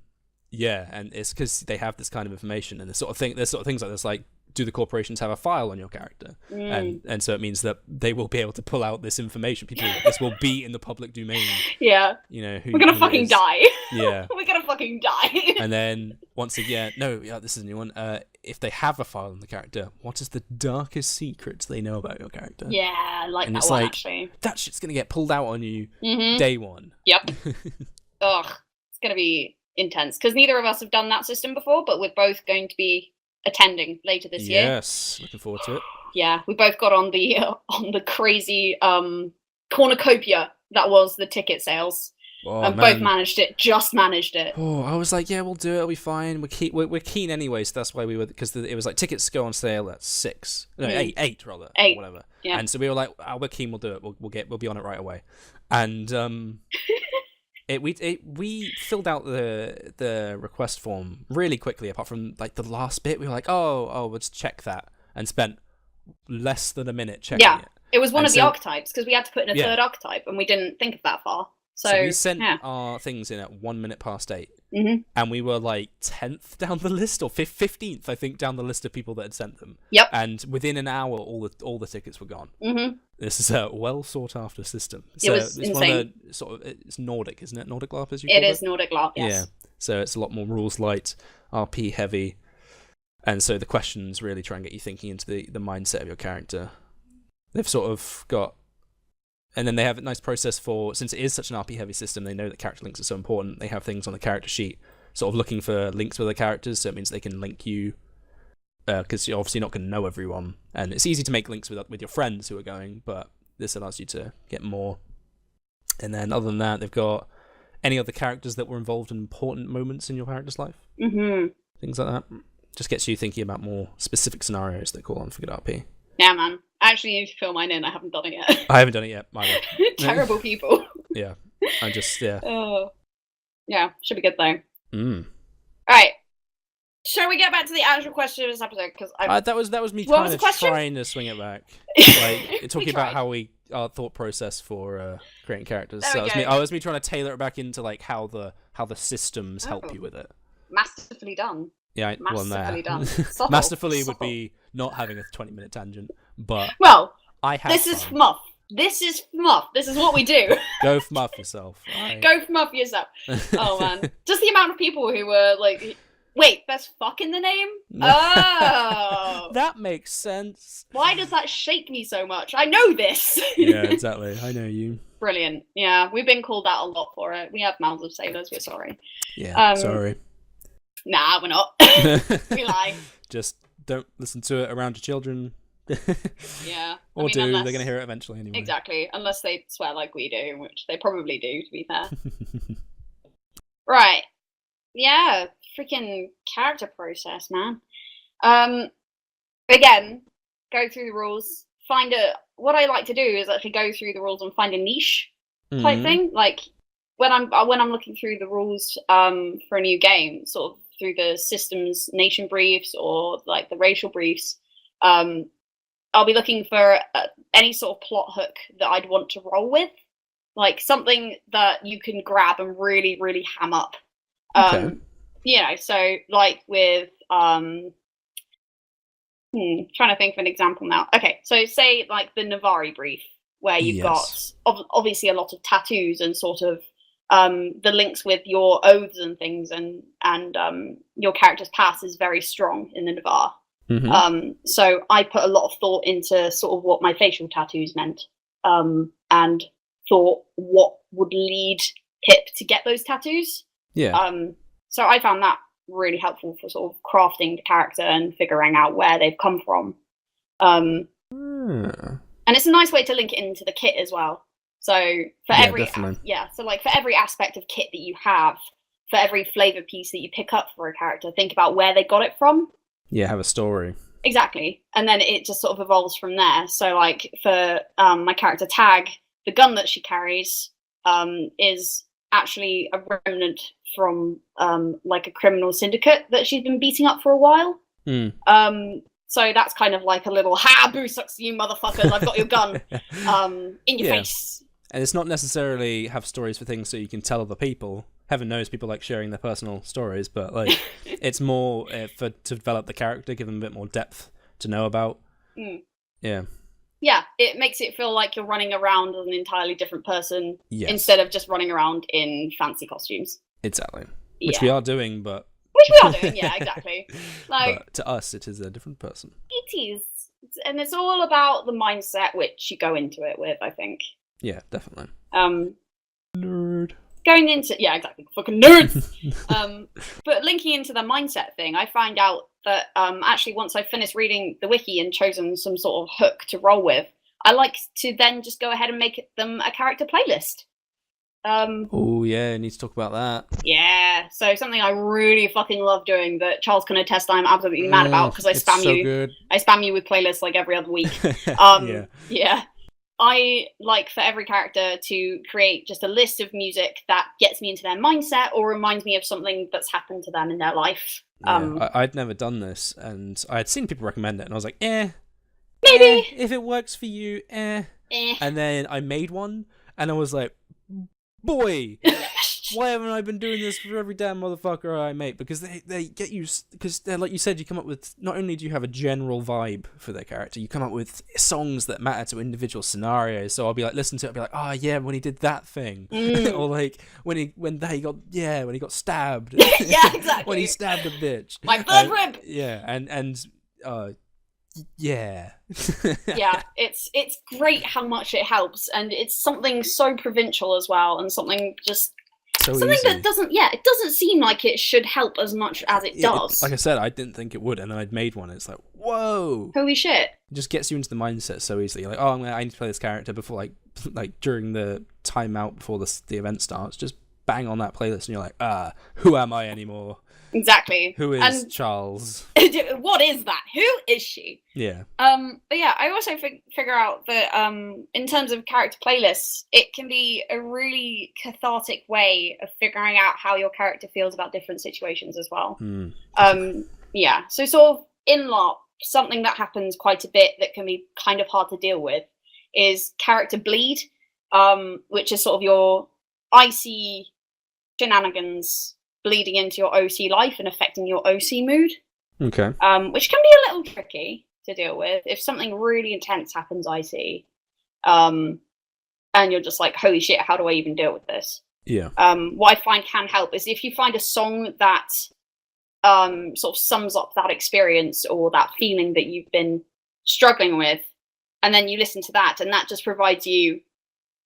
it's because they have this kind of information, and there's sort of things like this, like, do the corporations have a file on your character? And so it means that they will be able to pull out this information. This will be in the public domain. Yeah. We're gonna fucking die. Yeah. We're gonna fucking die. And then once again, this is a new one. If they have a file on the character, what is the darkest secrets they know about your character? Yeah, I like and that it's one, like, actually. That shit's gonna get pulled out on you day one. Yep. Ugh, it's gonna be intense, because neither of us have done that system before, but we're both going to be attending later this year. Yes, looking forward to it. Yeah, we both got on the crazy cornucopia that was the ticket sales. And both managed it. Oh, I was like, yeah, we'll do it. It'll be fine. We're keen anyway, so that's why we were, because it was like tickets go on sale at 6, no, 8 rather, 8, or whatever. Yeah. And so we were like, we're keen. We'll do it. We'll be on it right away. And we filled out the request form really quickly. Apart from like the last bit, we were like, oh, let's check that, and spent less than a minute checking it. Yeah, it was one of the archetypes, because we had to put in a third archetype, and we didn't think of that far. So we sent our things in at 1 minute past 8, and we were like 10th down the list, or 15th, I think, down the list of people that had sent them. Yep. And within an hour, all the tickets were gone. This is a well sought after system. So it was insane. One of the sort of, it's Nordic, isn't it? Nordic LARP, as you call it? It is Nordic LARP, yes. Yeah. So it's a lot more rules light, RP heavy, and so the questions really try and get you thinking into the mindset of your character. They've sort of got. And then they have a nice process for, since it is such an RP heavy system, they know that character links are so important. They have things on the character sheet, sort of looking for links with the characters, so it means they can link you, because you're obviously not going to know everyone. And it's easy to make links with your friends who are going, but this allows you to get more. And then other than that, they've got any other characters that were involved in important moments in your character's life. Things like that. Just gets you thinking about more specific scenarios that call on for good RP. Yeah, man. I actually need to fill mine in. I haven't done it yet. I haven't done it yet, either. Terrible people. Yeah. I just, yeah, should be good though. Alright. Shall we get back to the actual question of this episode? Because that was me kind of trying to swing it back. Like, talking about how we our thought process for creating characters. There So we it was go. I was me trying to tailor it back into like how the systems help you with it. Masterfully done. Yeah, Masterfully done. Subtle. Masterfully would Subtle. be not having a 20-minute tangent, but Well, I have. this is FMUF. This is FMUF. This is what we do. Go FMUF yourself. Go FMUF yourself. Oh man, just the amount of people who were like, "Wait, there's fuck in the name." Oh, that makes sense. Why does that shake me so much? I know this. Yeah, exactly. I know you. Brilliant. Yeah, we've been called out a lot for it. We have mouths of sailors. We're sorry. Yeah, sorry. Nah, we're not. We lie. Just don't listen to it around your children. Yeah. Or they're going to hear it eventually anyway. Exactly. Unless they swear like we do, which they probably do, to be fair. Right. Yeah. Freaking character process, man. Again, go through the rules. What I like to do is actually go through the rules and find a niche type thing. Like when I'm looking through the rules for a new game, sort of through the systems nation briefs or like the racial briefs, I'll be looking for any sort of plot hook that I'd want to roll with, like something that you can grab and really, really ham up. Okay. You know, so like with trying to think of an example now. Okay, so say like the Navari brief, where you've got obviously a lot of tattoos and sort of the links with your oaths and things, and your character's past is very strong in the Navar. So I put a lot of thought into sort of what my facial tattoos meant, and thought what would lead Pip to get those tattoos. Yeah. So I found that really helpful for sort of crafting the character and figuring out where they've come from. And it's a nice way to link it into the kit as well. So for every aspect of kit that you have, for every flavor piece that you pick up for a character, think about where they got it from. Yeah, have a story. Exactly. And then it just sort of evolves from there. So like for my character Tag, the gun that she carries is actually a remnant from like a criminal syndicate that she's been beating up for a while. So that's kind of like a little boo sucks you motherfuckers, I've got your gun in your face. And it's not necessarily have stories for things so you can tell other people. Heaven knows people like sharing their personal stories, but like it's more to develop the character, give them a bit more depth to know about. Yeah, it makes it feel like you're running around as an entirely different person instead of just running around in fancy costumes. Exactly. Which we are doing, but... Which we are doing, yeah, exactly. Like, but to us, it is a different person. It is. And it's all about the mindset which you go into it with, I think. Yeah, definitely. Nerd. Going into... Yeah, exactly. Fucking nerds! But linking into the mindset thing, I find out that actually once I've finished reading the wiki and chosen some sort of hook to roll with, I like to then just go ahead and make them a character playlist. Oh yeah, I need to talk about that. Yeah, so something I really fucking love doing that Charles can attest I'm absolutely mad about because I spam you with playlists like every other week. Yeah. I like for every character to create just a list of music that gets me into their mindset or reminds me of something that's happened to them in their life. I'd never done this, and I had seen people recommend it, and I was like, maybe if it works for you, And then I made one, and I was like, boy, why haven't I been doing this for every damn motherfucker I make? Because they get you, because like you said, you come up with, not only do you have a general vibe for their character, you come up with songs that matter to individual scenarios. So I'll be like, listen to it, I'll be like, oh yeah, when he did that thing. Or like, when he got stabbed. Yeah, exactly. When he stabbed a bitch. My third rib! Yeah, yeah. Yeah, it's great how much it helps, and it's something so provincial as well, and something just something easy. That it doesn't seem like it should help as much as it does. Like I said, I didn't think it would, and then I'd made one. It's like, whoa, holy shit! It just gets you into the mindset so easily. You're like, oh, I need to play this character before, like during the timeout before the event starts. Just bang on that playlist, and you're like, who am I anymore? Exactly. Who is Charles? What is that? Who is she? Yeah. But yeah, I also figure out that in terms of character playlists, it can be a really cathartic way of figuring out how your character feels about different situations as well. Yeah. So sort of in LARP, something that happens quite a bit that can be kind of hard to deal with is character bleed, which is sort of your IC shenanigans bleeding into your OC life and affecting your OC mood. Okay. Which can be a little tricky to deal with if something really intense happens IC. And you're just like, holy shit, how do I even deal with this? Yeah. What I find can help is if you find a song that sort of sums up that experience or that feeling that you've been struggling with, and then you listen to that, and that just provides you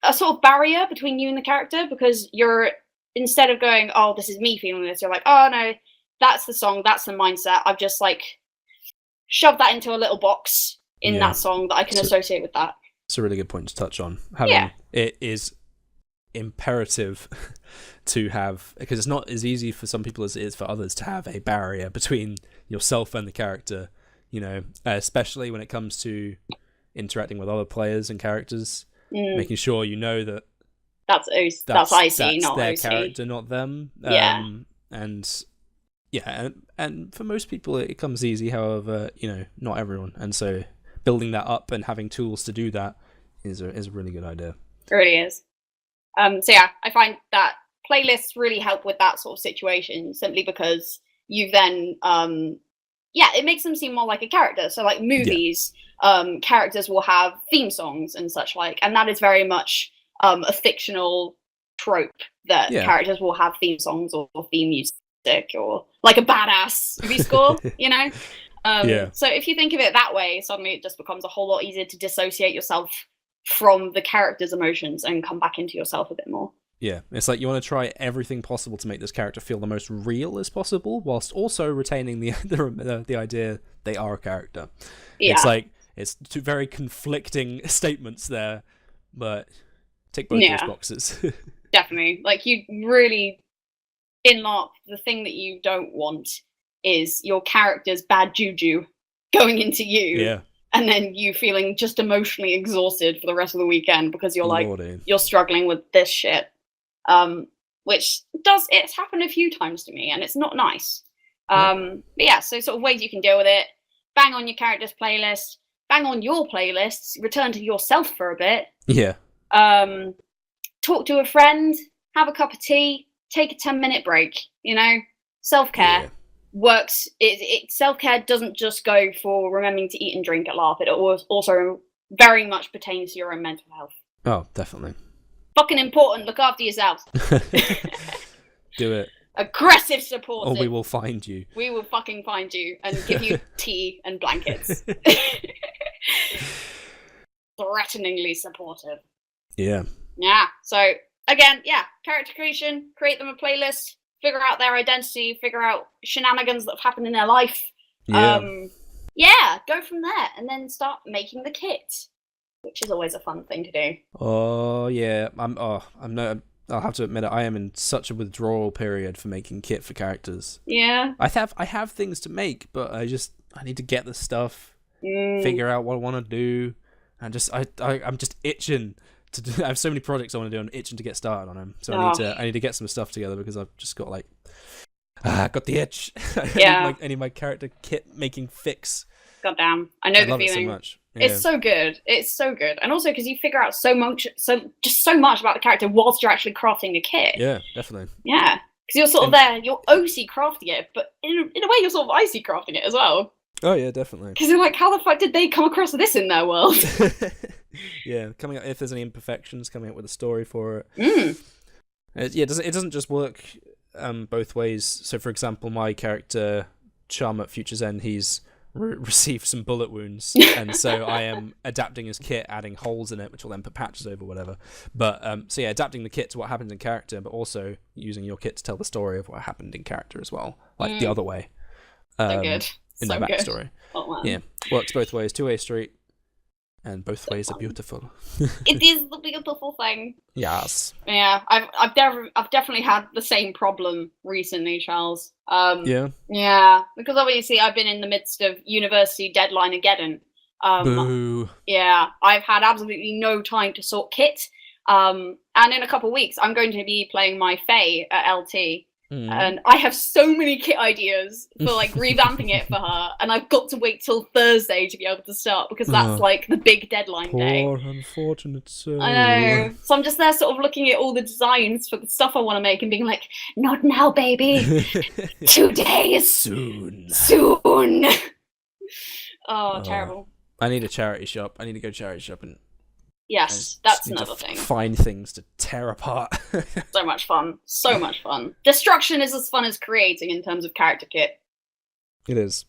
a sort of barrier between you and the character, because you're, instead of going, oh, this is me feeling this, you're like, oh no, that's the song, that's the mindset. I've just like shoved that into a little box in that song that I can associate with that. It's a really good point to touch on. It is imperative to have, because it's not as easy for some people as it is for others to have a barrier between yourself and the character, you know, especially when it comes to interacting with other players and characters, making sure you know that that's IC, not their OC. Character, not them. And for most people it comes easy, however, you know, not everyone, and so building that up and having tools to do that is a really good idea. It really is. So yeah, I find that playlists really help with that sort of situation, simply because you then it makes them seem more like a character. So like movies, characters will have theme songs and such like, and that is very much a fictional trope that characters will have theme songs or theme music, or like a badass movie score, you know? So if you think of it that way, suddenly it just becomes a whole lot easier to dissociate yourself from the character's emotions and come back into yourself a bit more. Yeah, it's like you want to try everything possible to make this character feel the most real as possible, whilst also retaining the idea they are a character. Yeah. It's like, it's two very conflicting statements there, but tick both those boxes. Definitely. Like, you really, in LARP, the thing that you don't want is your character's bad juju going into you. Yeah. And then you feeling just emotionally exhausted for the rest of the weekend because you're you're struggling with this shit. Which it's happened a few times to me, and it's not nice. But yeah, so sort of ways you can deal with it: bang on your character's playlist, bang on your playlists, return to yourself for a bit. Yeah. Talk to a friend, have a cup of tea, take a 10-minute break. You know, self-care works. Self-care doesn't just go for remembering to eat and drink at LARP. It also very much pertains to your own mental health. Oh, definitely. Fucking important. Look after yourself. Do it. Aggressive support. Or we will find you. We will fucking find you and give you tea and blankets. Threateningly supportive. Yeah. Yeah. So again, character creation, create them a playlist, figure out their identity, figure out shenanigans that have happened in their life. Go from there and then start making the kit, which is always a fun thing to do. Oh yeah, I'll have to admit it, I am in such a withdrawal period for making kit for characters. Yeah. I have things to make, but I need to get the stuff, figure out what I want to do, and I'm just itching to do. I have so many projects I want to do. I'm itching to get started on them. So I need to get some stuff together because I've just got got the itch. I need my character kit making fix. Goddamn, I know the feeling. It so much. Yeah. It's so good. It's so good, and also because you figure out so much about the character whilst you're actually crafting the kit. Yeah, definitely. Yeah, because you're sort of there, you're OC crafting it, but in a way you're sort of IC crafting it as well. Oh yeah, definitely. Because you're like, how the fuck did they come across this in their world? Yeah, coming up if there's any imperfections, coming up with a story for it. It doesn't just work both ways. So, for example, my character Charm at Future's End, he's received some bullet wounds, and so I am adapting his kit, adding holes in it, which will then put patches over, whatever. But adapting the kit to what happened in character, but also using your kit to tell the story of what happened in character as well, like the other way. So good. In so their backstory. Good. Oh, wow. Yeah, works both ways, two-way street, and both ways are beautiful. It is the beautiful thing. Yes. Yeah, I've definitely had the same problem recently, Charles. Yeah, because obviously I've been in the midst of university deadline again. Boo. Yeah, I've had absolutely no time to sort kit. And in a couple of weeks, I'm going to be playing my Fae at LT. And I have so many kit ideas for like revamping it for her, and I've got to wait till Thursday to be able to start because that's like the big deadline day. Poor unfortunate soul. I know. So I'm just there sort of looking at all the designs for the stuff I want to make and being like, not now, baby. 2 days. Soon. Oh, terrible. I need a charity shop. I need to go charity shopping. Yes, that's another thing. Find things to tear apart. So much fun. So much fun. Destruction is as fun as creating in terms of character kit. It is.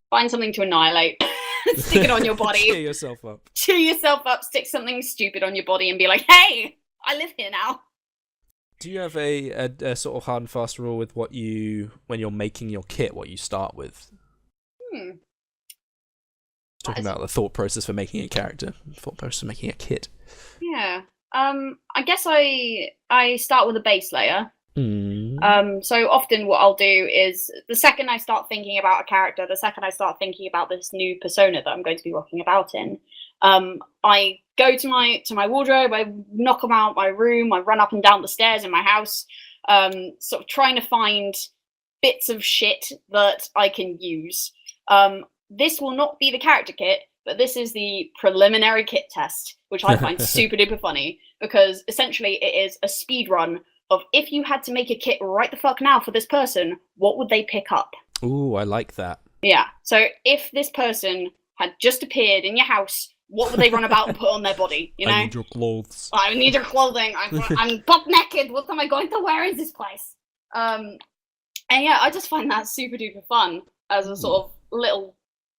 Find something to annihilate. Stick it on your body. Cheer yourself up. Cheer yourself up. Stick something stupid on your body and be like, hey, I live here now. Do you have a sort of hard and fast rule with when you're making your kit, what you start with? Talking about the thought process for making a character, thought process for making a kit. Yeah. I guess I start with a base layer. So often what I'll do is the second I start thinking about a character, the second I start thinking about this new persona that I'm going to be rocking about in, I go to my wardrobe, I knock them out my room, I run up and down the stairs in my house, sort of trying to find bits of shit that I can use. This will not be the character kit, but this is the preliminary kit test, which I find super duper funny because essentially it is a speed run of if you had to make a kit right the fuck now for this person, what would they pick up? Ooh, I like that. Yeah. So if this person had just appeared in your house, what would they run about and put on their body? You know? I need your clothes. I need your clothing. I'm butt naked. What am I going to wear in this place? And yeah, I just find that super duper fun as a sort of little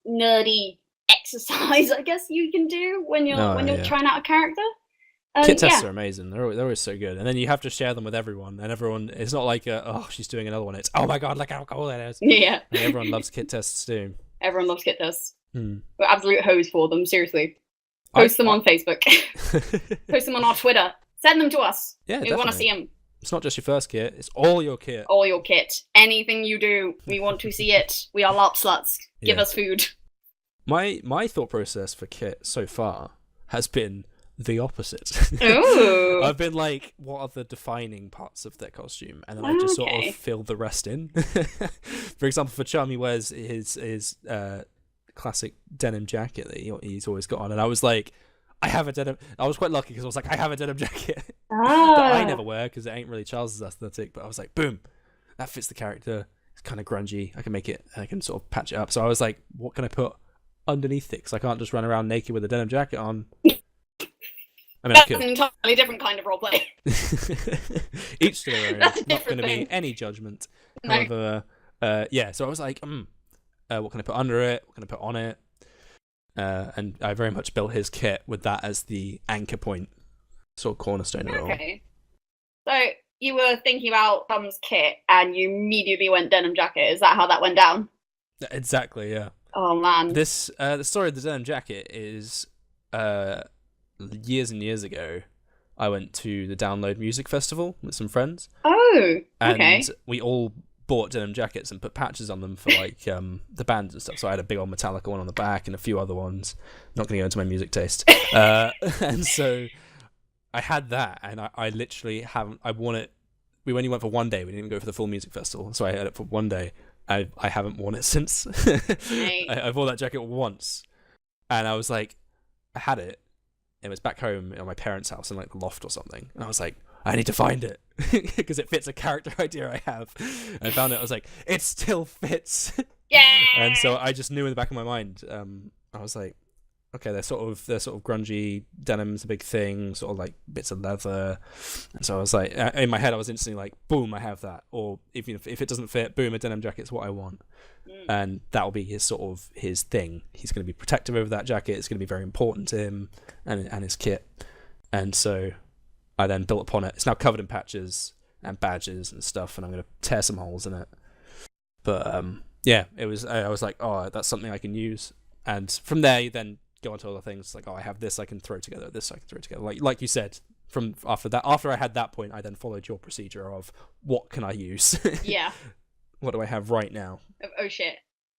nerdy exercise, I guess you can do when you're trying out a character. Kit tests are amazing. They're always so good, and then you have to share them with everyone. And everyone, it's not like she's doing another one. It's oh my god, look how cool that is. Yeah, and everyone loves kit tests too. Everyone loves kit tests. We're absolute hoes for them. Seriously, post them on Facebook. Post them on our Twitter. Send them to us. Yeah, we want to see them. It's not just your first kit; it's all your kit. All your kit. Anything you do, we want to see it. We are LARP sluts. Give us food. My thought process for kit so far has been the opposite. Ooh. I've been like, what are the defining parts of their costume? And then I just sort of fill the rest in. For example, for Charm, he wears his classic denim jacket that he's always got on. And I was like, I was quite lucky because I was like, I have a denim jacket that I never wear because it ain't really Charles's aesthetic. But I was like, boom, that fits the character. It's kind of grungy. I can make it, I can sort of patch it up. So I was like, what can I put underneath it? Because I can't just run around naked with a denim jacket on. I mean, that's an entirely different kind of roleplay. Each to their own. Not going to be any judgment. No. However, so I was like, what can I put under it? What can I put on it? And I very much built his kit with that as the anchor point, sort of cornerstone of it all. Okay. So you were thinking about Tom's kit and you immediately went denim jacket. Is that how that went down? Exactly, yeah. Oh, man. This, the story of the denim jacket is... years and years ago, I went to the Download Music Festival with some friends. Oh, okay. And we all bought denim jackets and put patches on them for like the bands and stuff. So I had a big old Metallica one on the back and a few other ones. Not going to go into my music taste. And so I had that, and I literally haven't. I worn it. We only went for one day. We didn't even go for the full music festival. So I had it for one day. I haven't worn it since. I wore that jacket once, and I was like, I had it. It was back home at my parents' house in like the loft or something, and I was like, I need to find it because it fits a character idea I have. And I found it. I was like, it still fits. Yeah. And so I just knew in the back of my mind. I was like, okay, they're sort of grungy. Denim's a big thing. Sort of like bits of leather. And so I was like, in my head, I was instantly like, boom, I have that. Or if it doesn't fit, boom, a denim jacket's what I want. And that'll be his thing. He's going to be protective over that jacket. It's going to be very important to him and his kit. And so I then built upon it. It's now covered in patches and badges and stuff, and I'm going to tear some holes in it. But it was. I was like, oh, that's something I can use. And from there, you then go on to other things like, oh, I have this I can throw together. This I can throw together. Like you said. From after I had that point, I then followed your procedure of what can I use. Yeah. What do I have right now? Oh shit,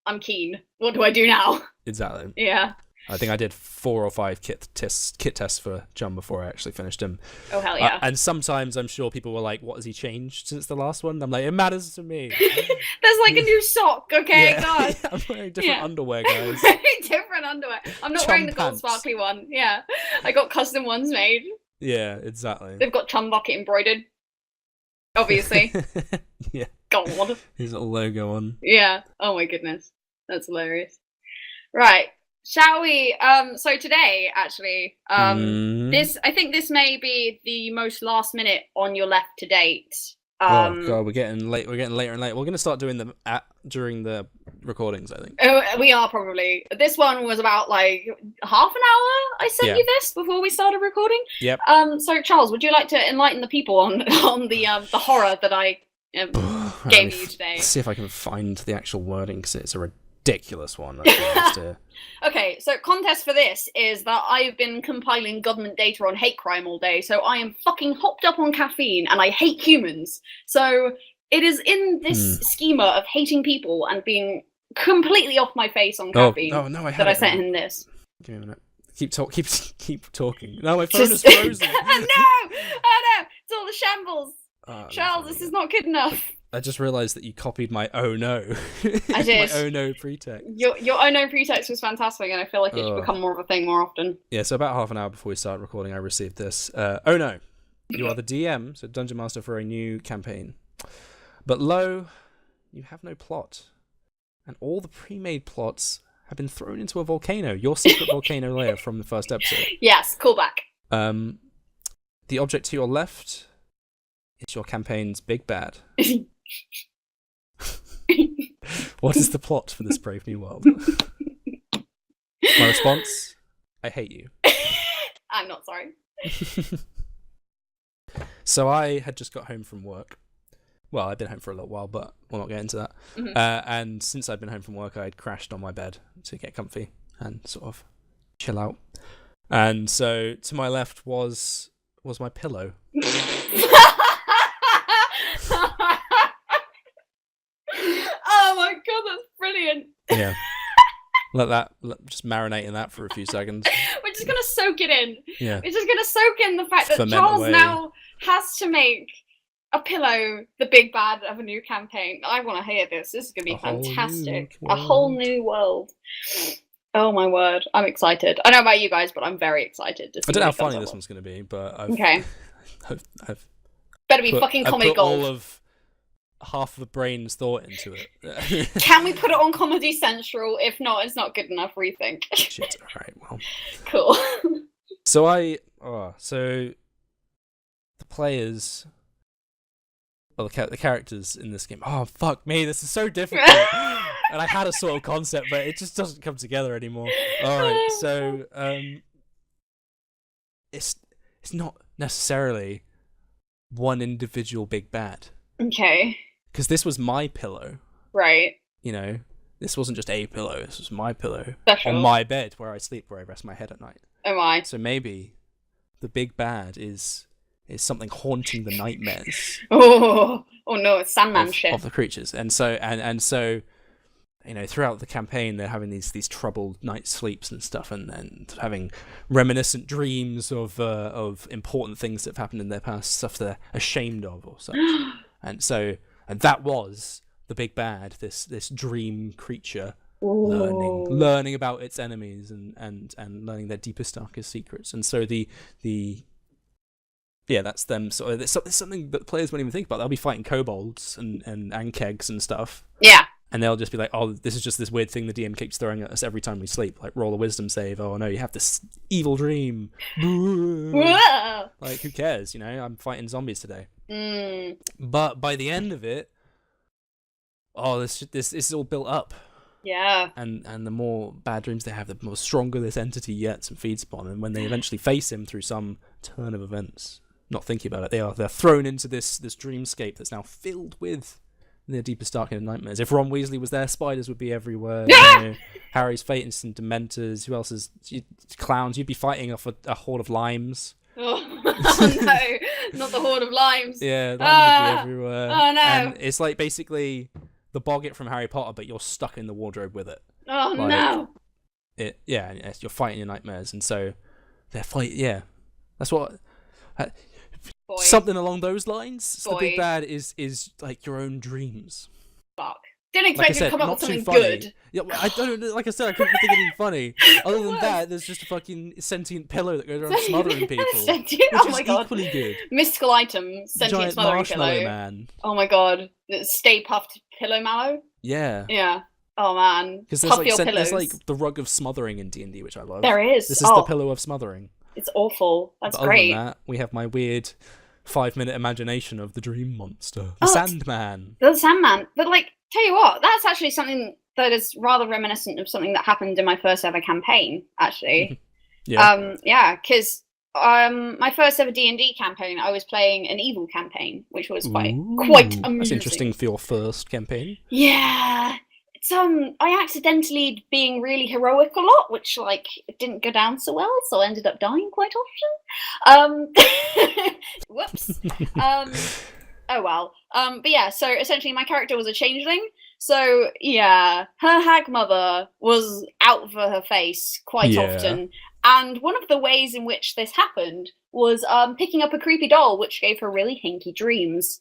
I'm keen. What do I do now? Exactly. Yeah. I think I did 4 or 5 kit tests for John before I actually finished him. Oh, hell yeah. And sometimes I'm sure people were like, what has he changed since the last one? I'm like, it matters to me. There's like a new sock, okay? Yeah. God. Yeah, I'm wearing different underwear, guys. Different underwear. I'm not Chum wearing the gold pants. sparkly one. Yeah. I got custom ones made. Yeah, exactly. They've got Chum Bucket embroidered. Obviously. Yeah. God. His little logo on. Yeah. Oh my goodness. That's hilarious. Right. Shall we? So today, actually, I think this may be the most last minute on your left to date. Oh god, we're getting late. We're getting later and later. We're gonna start doing them during the recordings, I think. Oh, we are probably. This one was about like half an hour. I sent you this before we started recording. Yep. So Charles, would you like to enlighten the people on the horror that I gave you today? Let's see if I can find the actual wording because it's a ridiculous one. Okay, so contest for this is that I've been compiling government data on hate crime all day, so I am fucking hopped up on caffeine and I hate humans. So it is in this schema of hating people and being completely off my face on caffeine that I sent in this. Give me a minute. Keep talking. No, my phone is frozen. Oh no! It's all the shambles. Charles, this is not good enough. I just realised that you copied my "oh no." I did. My "oh no" pretext. Your "oh no" pretext was fantastic, and I feel like it should become more of a thing more often. Yeah, so about half an hour before we started recording, I received this. Oh no, you are the DM, so Dungeon Master for a new campaign. But lo, you have no plot, and all the pre-made plots have been thrown into a volcano. Your secret volcano lair from the first episode. Yes, callback. The object to your left is your campaign's big bad. What is the plot for this brave new world? My response: I hate you. I'm not sorry. So I had just got home from work. Well, I'd been home for a little while, but we'll not get into that. Mm-hmm. And since I'd been home from work, I'd crashed on my bed to get comfy and sort of chill out. And so to my left was my pillow. Oh my god, that's brilliant. Yeah. Just marinate in that for a few seconds. We're just gonna soak it in. Yeah. We're just gonna soak in the fact that Ferment Charles away. now has to make a pillow the big bad of a new campaign. I want to hear this. This is gonna be fantastic. A whole new world. Oh my word, I'm excited. I don't know about you guys, but I'm very excited. To see I don't know how funny this one's gonna be, but I've better be fucking comedy gold. All of half of the brain's thought into it. Can we put it on Comedy Central? If not, it's not good enough. Rethink. Shit. All right. Well. Cool. So the players, well, the characters in this game. Oh fuck me! This is so difficult. And I had a sort of concept, but it just doesn't come together anymore. All right. So it's not necessarily one individual big bad. Okay. Because this was my pillow. Right. You know, this wasn't just a pillow. This was my pillow Special. on my bed where I sleep, where I rest my head at night. Oh my. So maybe the big bad is something haunting the nightmares. Oh no, it's Sandman shit of the creatures, and so. You know, throughout the campaign, they're having these troubled night sleeps and stuff, and having reminiscent dreams of important things that have happened in their past, stuff they're ashamed of or such. and that was the big bad, this dream creature learning about its enemies and learning their deepest, darkest secrets. And so that's them. So it's something that players won't even think about. They'll be fighting kobolds and kegs and stuff. Yeah. And they'll just be like, oh, this is just this weird thing the DM keeps throwing at us every time we sleep. Like, roll a wisdom save. Oh, no, you have this evil dream. Like, who cares? You know, I'm fighting zombies today. But by the end of it, this is all built up. Yeah. And the more bad dreams they have, the more stronger this entity gets and feeds upon. And when they eventually face him through some turn of events, not thinking about it, they're thrown into this dreamscape that's now filled with their deepest, darkest nightmares. If Ron Weasley was there, spiders would be everywhere. You know, Harry's fate and dementors. Who else is clowns? You'd be fighting off a horde of limes. Oh no, not the horde of limes. Yeah, limes would be everywhere. Oh no. And it's like basically the Boggett from Harry Potter, but you're stuck in the wardrobe with it. Oh like, no. you're fighting your nightmares, and so they're that's what something along those lines. So the big bad is like your own dreams. Fuck. Didn't expect you to come up with something good. Yeah, I don't know. Like I said, I couldn't think of anything funny. Other than that, there's just a fucking sentient pillow that goes around smothering people. Oh my god, equally good. Mystical item, sentient Giant smothering marshmallow pillow. Man. Oh my god, Stay Puffed Pillow Mallow. Yeah. Yeah. Oh man. Because there's like the rug of smothering in D&D, which I love. There is. This is the pillow of smothering. It's awful. That's but great. Other than that, we have my weird 5-minute imagination of the dream monster, the Sandman. The Sandman, but like. Tell you what, that's actually something that is rather reminiscent of something that happened in my first ever campaign, actually. Because my first ever D&D campaign, I was playing an evil campaign, which was quite amusing. That's interesting for your first campaign. Yeah. It's I accidentally being really heroic a lot, which like it didn't go down so well, so I ended up dying quite often. Whoops. Oh well. But yeah, so essentially my character was a changeling. So yeah, her hag mother was out for her face quite often. And one of the ways in which this happened was picking up a creepy doll, which gave her really hinky dreams.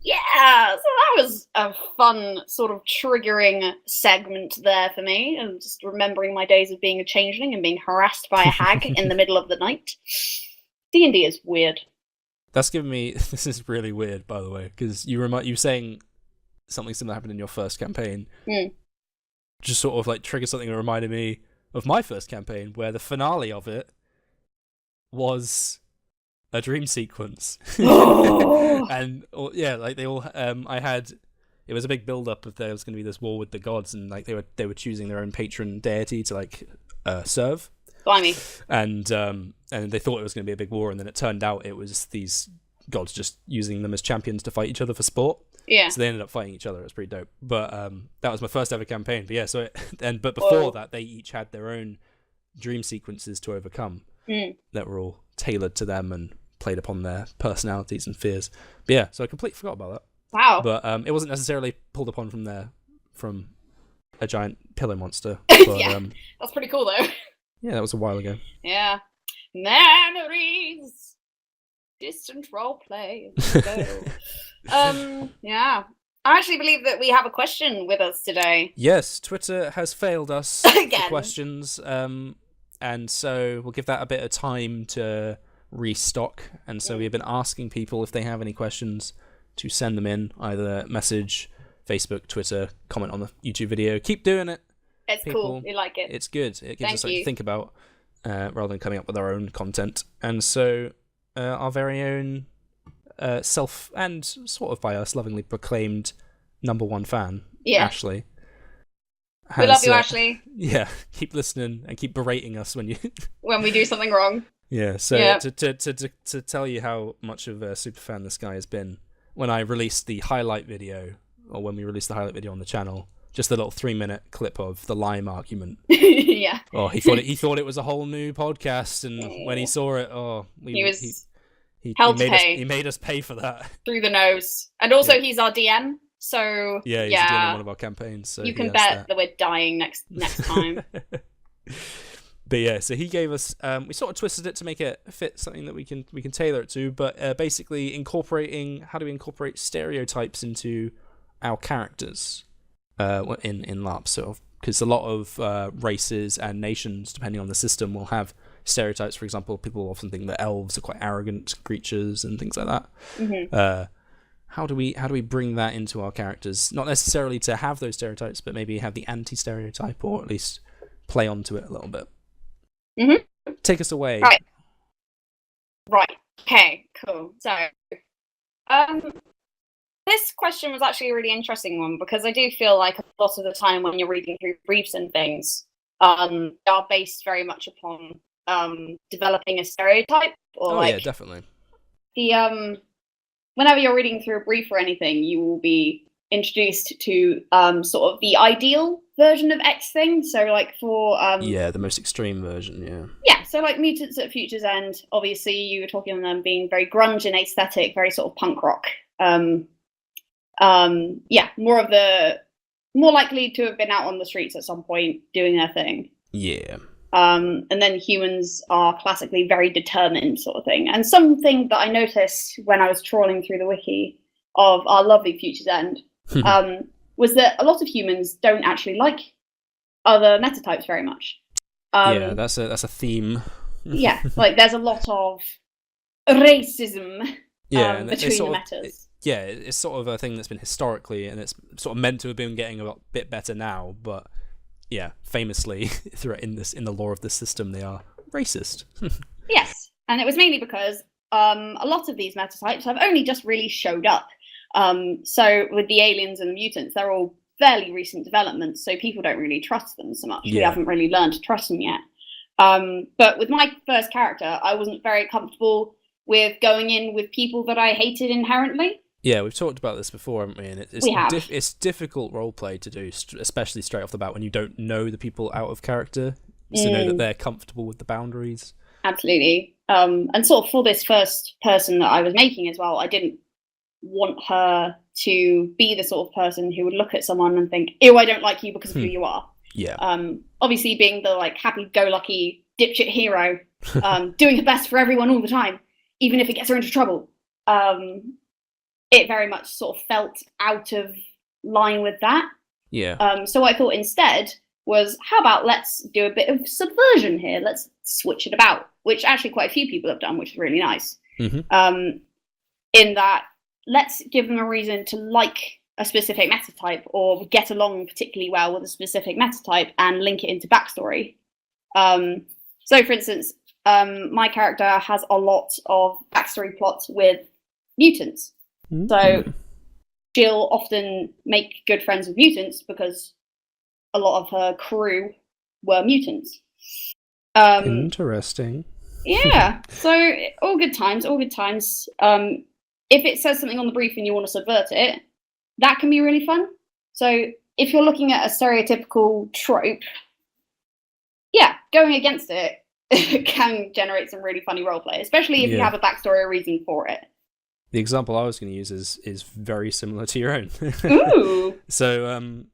Yeah, so that was a fun sort of triggering segment there for me, and just remembering my days of being a changeling and being harassed by a hag in the middle of the night. D&D is weird. That's given me. This is really weird, by the way, because you saying something similar happened in your first campaign. Just sort of like triggered something that reminded me of my first campaign, where the finale of it was a dream sequence. And like they all. I had. It was a big build up of there was going to be this war with the gods, and like they were choosing their own patron deity to like serve. Blimey. And they thought it was going to be a big war, and then it turned out it was these gods just using them as champions to fight each other for sport. Yeah. So they ended up fighting each other. It was pretty dope. But that was my first ever campaign. But yeah, but before that, they each had their own dream sequences to overcome that were all tailored to them and played upon their personalities and fears. But yeah, so I completely forgot about that. Wow. But it wasn't necessarily pulled upon from a giant pillow monster. But, yeah, that's pretty cool though. Yeah, that was a while ago. Yeah. Memories. Distant role play. Yeah. I actually believe that we have a question with us today. Yes, Twitter has failed us Again. for questions. And so we'll give that a bit of time to restock. And so we've been asking people if they have any questions to send them in, either message, Facebook, Twitter, comment on the YouTube video. Keep doing it. It's cool. We like it. It's good. It gives us something to think about rather than coming up with our own content. And so our very own self and sort of by us lovingly proclaimed #1 fan, Ashley. We love you, Ashley. Yeah, keep listening and keep berating us when we do something wrong. Yeah, so to tell you how much of a super fan this guy has been, when I released the highlight video, or when we released the highlight video on the channel, just a little 3-minute clip of the lime argument. Yeah. Oh, he thought it was a whole new podcast, and when he saw it, he made us pay for that through the nose. And also, he's our DM, so he's doing one of our campaigns. So you can bet that we're dying next time. But yeah, so he gave us. We sort of twisted it to make it fit something that we can tailor it to. But basically, how do we incorporate stereotypes into our characters in LARP? So, because a lot of races and nations, depending on the system, will have stereotypes. For example, people often think that elves are quite arrogant creatures and things like that. Mm-hmm. How do we bring that into our characters? Not necessarily to have those stereotypes, but maybe have the anti-stereotype, or at least play onto it a little bit. Mm-hmm. Take us away. Right. Okay. Cool. So, this question was actually a really interesting one, because I do feel like a lot of the time when you're reading through briefs and things, they are based very much upon developing a stereotype, or yeah, definitely. The whenever you're reading through a brief or anything, you will be introduced to sort of the ideal version of X thing. So like for the most extreme version. Yeah, so like Mutants at Future's End, obviously you were talking on them being very grunge and aesthetic, very sort of punk rock. More of the more likely to have been out on the streets at some point doing their thing. Yeah. And then humans are classically very determined, sort of thing. And something that I noticed when I was trawling through the wiki of our lovely Future's End was that a lot of humans don't actually like other metatypes very much. Yeah, that's a theme. Yeah, like there's a lot of racism between the metas. It's sort of a thing that's been historically, and it's sort of meant to have been getting a bit better now, but yeah, famously in the lore of the system, they are racist. Yes, and it was mainly because a lot of these metatypes have only just really showed up. So with the aliens and the mutants, they're all fairly recent developments, so people don't really trust them so much. Yeah. We haven't really learned to trust them yet. But with my first character, I wasn't very comfortable with going in with people that I hated inherently. Yeah, we've talked about this before, haven't we? And it's difficult roleplay to do, especially straight off the bat when you don't know the people out of character, to know that they're comfortable with the boundaries. Absolutely. And sort of for this first person that I was making as well, I didn't want her to be the sort of person who would look at someone and think, ew, I don't like you because of who you are. Yeah. Obviously being the like happy-go-lucky dipshit hero, doing her best for everyone all the time, even if it gets her into trouble. It very much sort of felt out of line with that. Yeah. So what I thought instead was, how about let's do a bit of subversion here? Let's switch it about, which actually quite a few people have done, which is really nice. Mm-hmm. In that, let's give them a reason to like a specific metatype or get along particularly well with a specific metatype and link it into backstory. So, for instance, my character has a lot of backstory plots with mutants. So she'll often make good friends with mutants because a lot of her crew were mutants. Interesting. Yeah, so all good times, all good times. If it says something on the brief and you want to subvert it, that can be really fun. So if you're looking at a stereotypical trope, yeah, going against it can generate some really funny roleplay, especially if you have a backstory or reason for it. The example I was going to use is very similar to your own. Ooh. So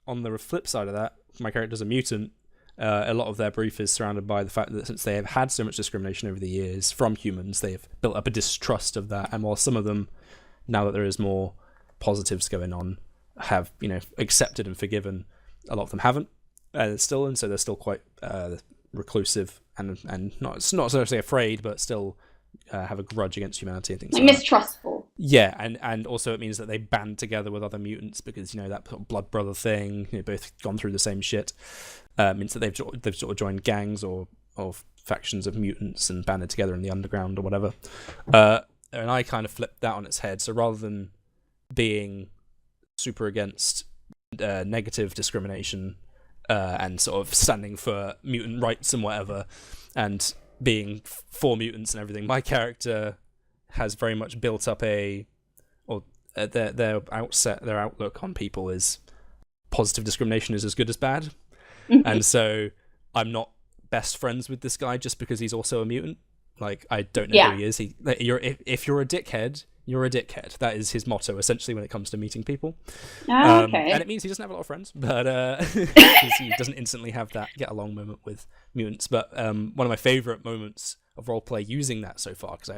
on the flip side of that, my character's a mutant. A lot of their brief is surrounded by the fact that since they have had so much discrimination over the years from humans, they've built up a distrust of that. And while some of them, now that there is more positives going on, have accepted and forgiven, a lot of them haven't. So they're still quite reclusive and not necessarily afraid, but still have a grudge against humanity and things like mistrustful. Yeah, and also it means that they band together with other mutants because that sort of blood brother thing, both gone through the same shit. Means that they've sort of joined gangs or factions of mutants and banded together in the underground or whatever. And I kind of flipped that on its head. So rather than being super against negative discrimination and sort of standing for mutant rights and whatever, and being for mutants and everything, my character has very much built up their outlook on people is positive discrimination is as good as bad. And so I'm not best friends with this guy just because he's also a mutant. Like, I don't know who he is. If you're a dickhead, you're a dickhead. That is his motto, essentially, when it comes to meeting people. Okay. And it means he doesn't have a lot of friends, but because he doesn't instantly have that get-along moment with mutants. But one of my favourite moments of roleplay using that so far, because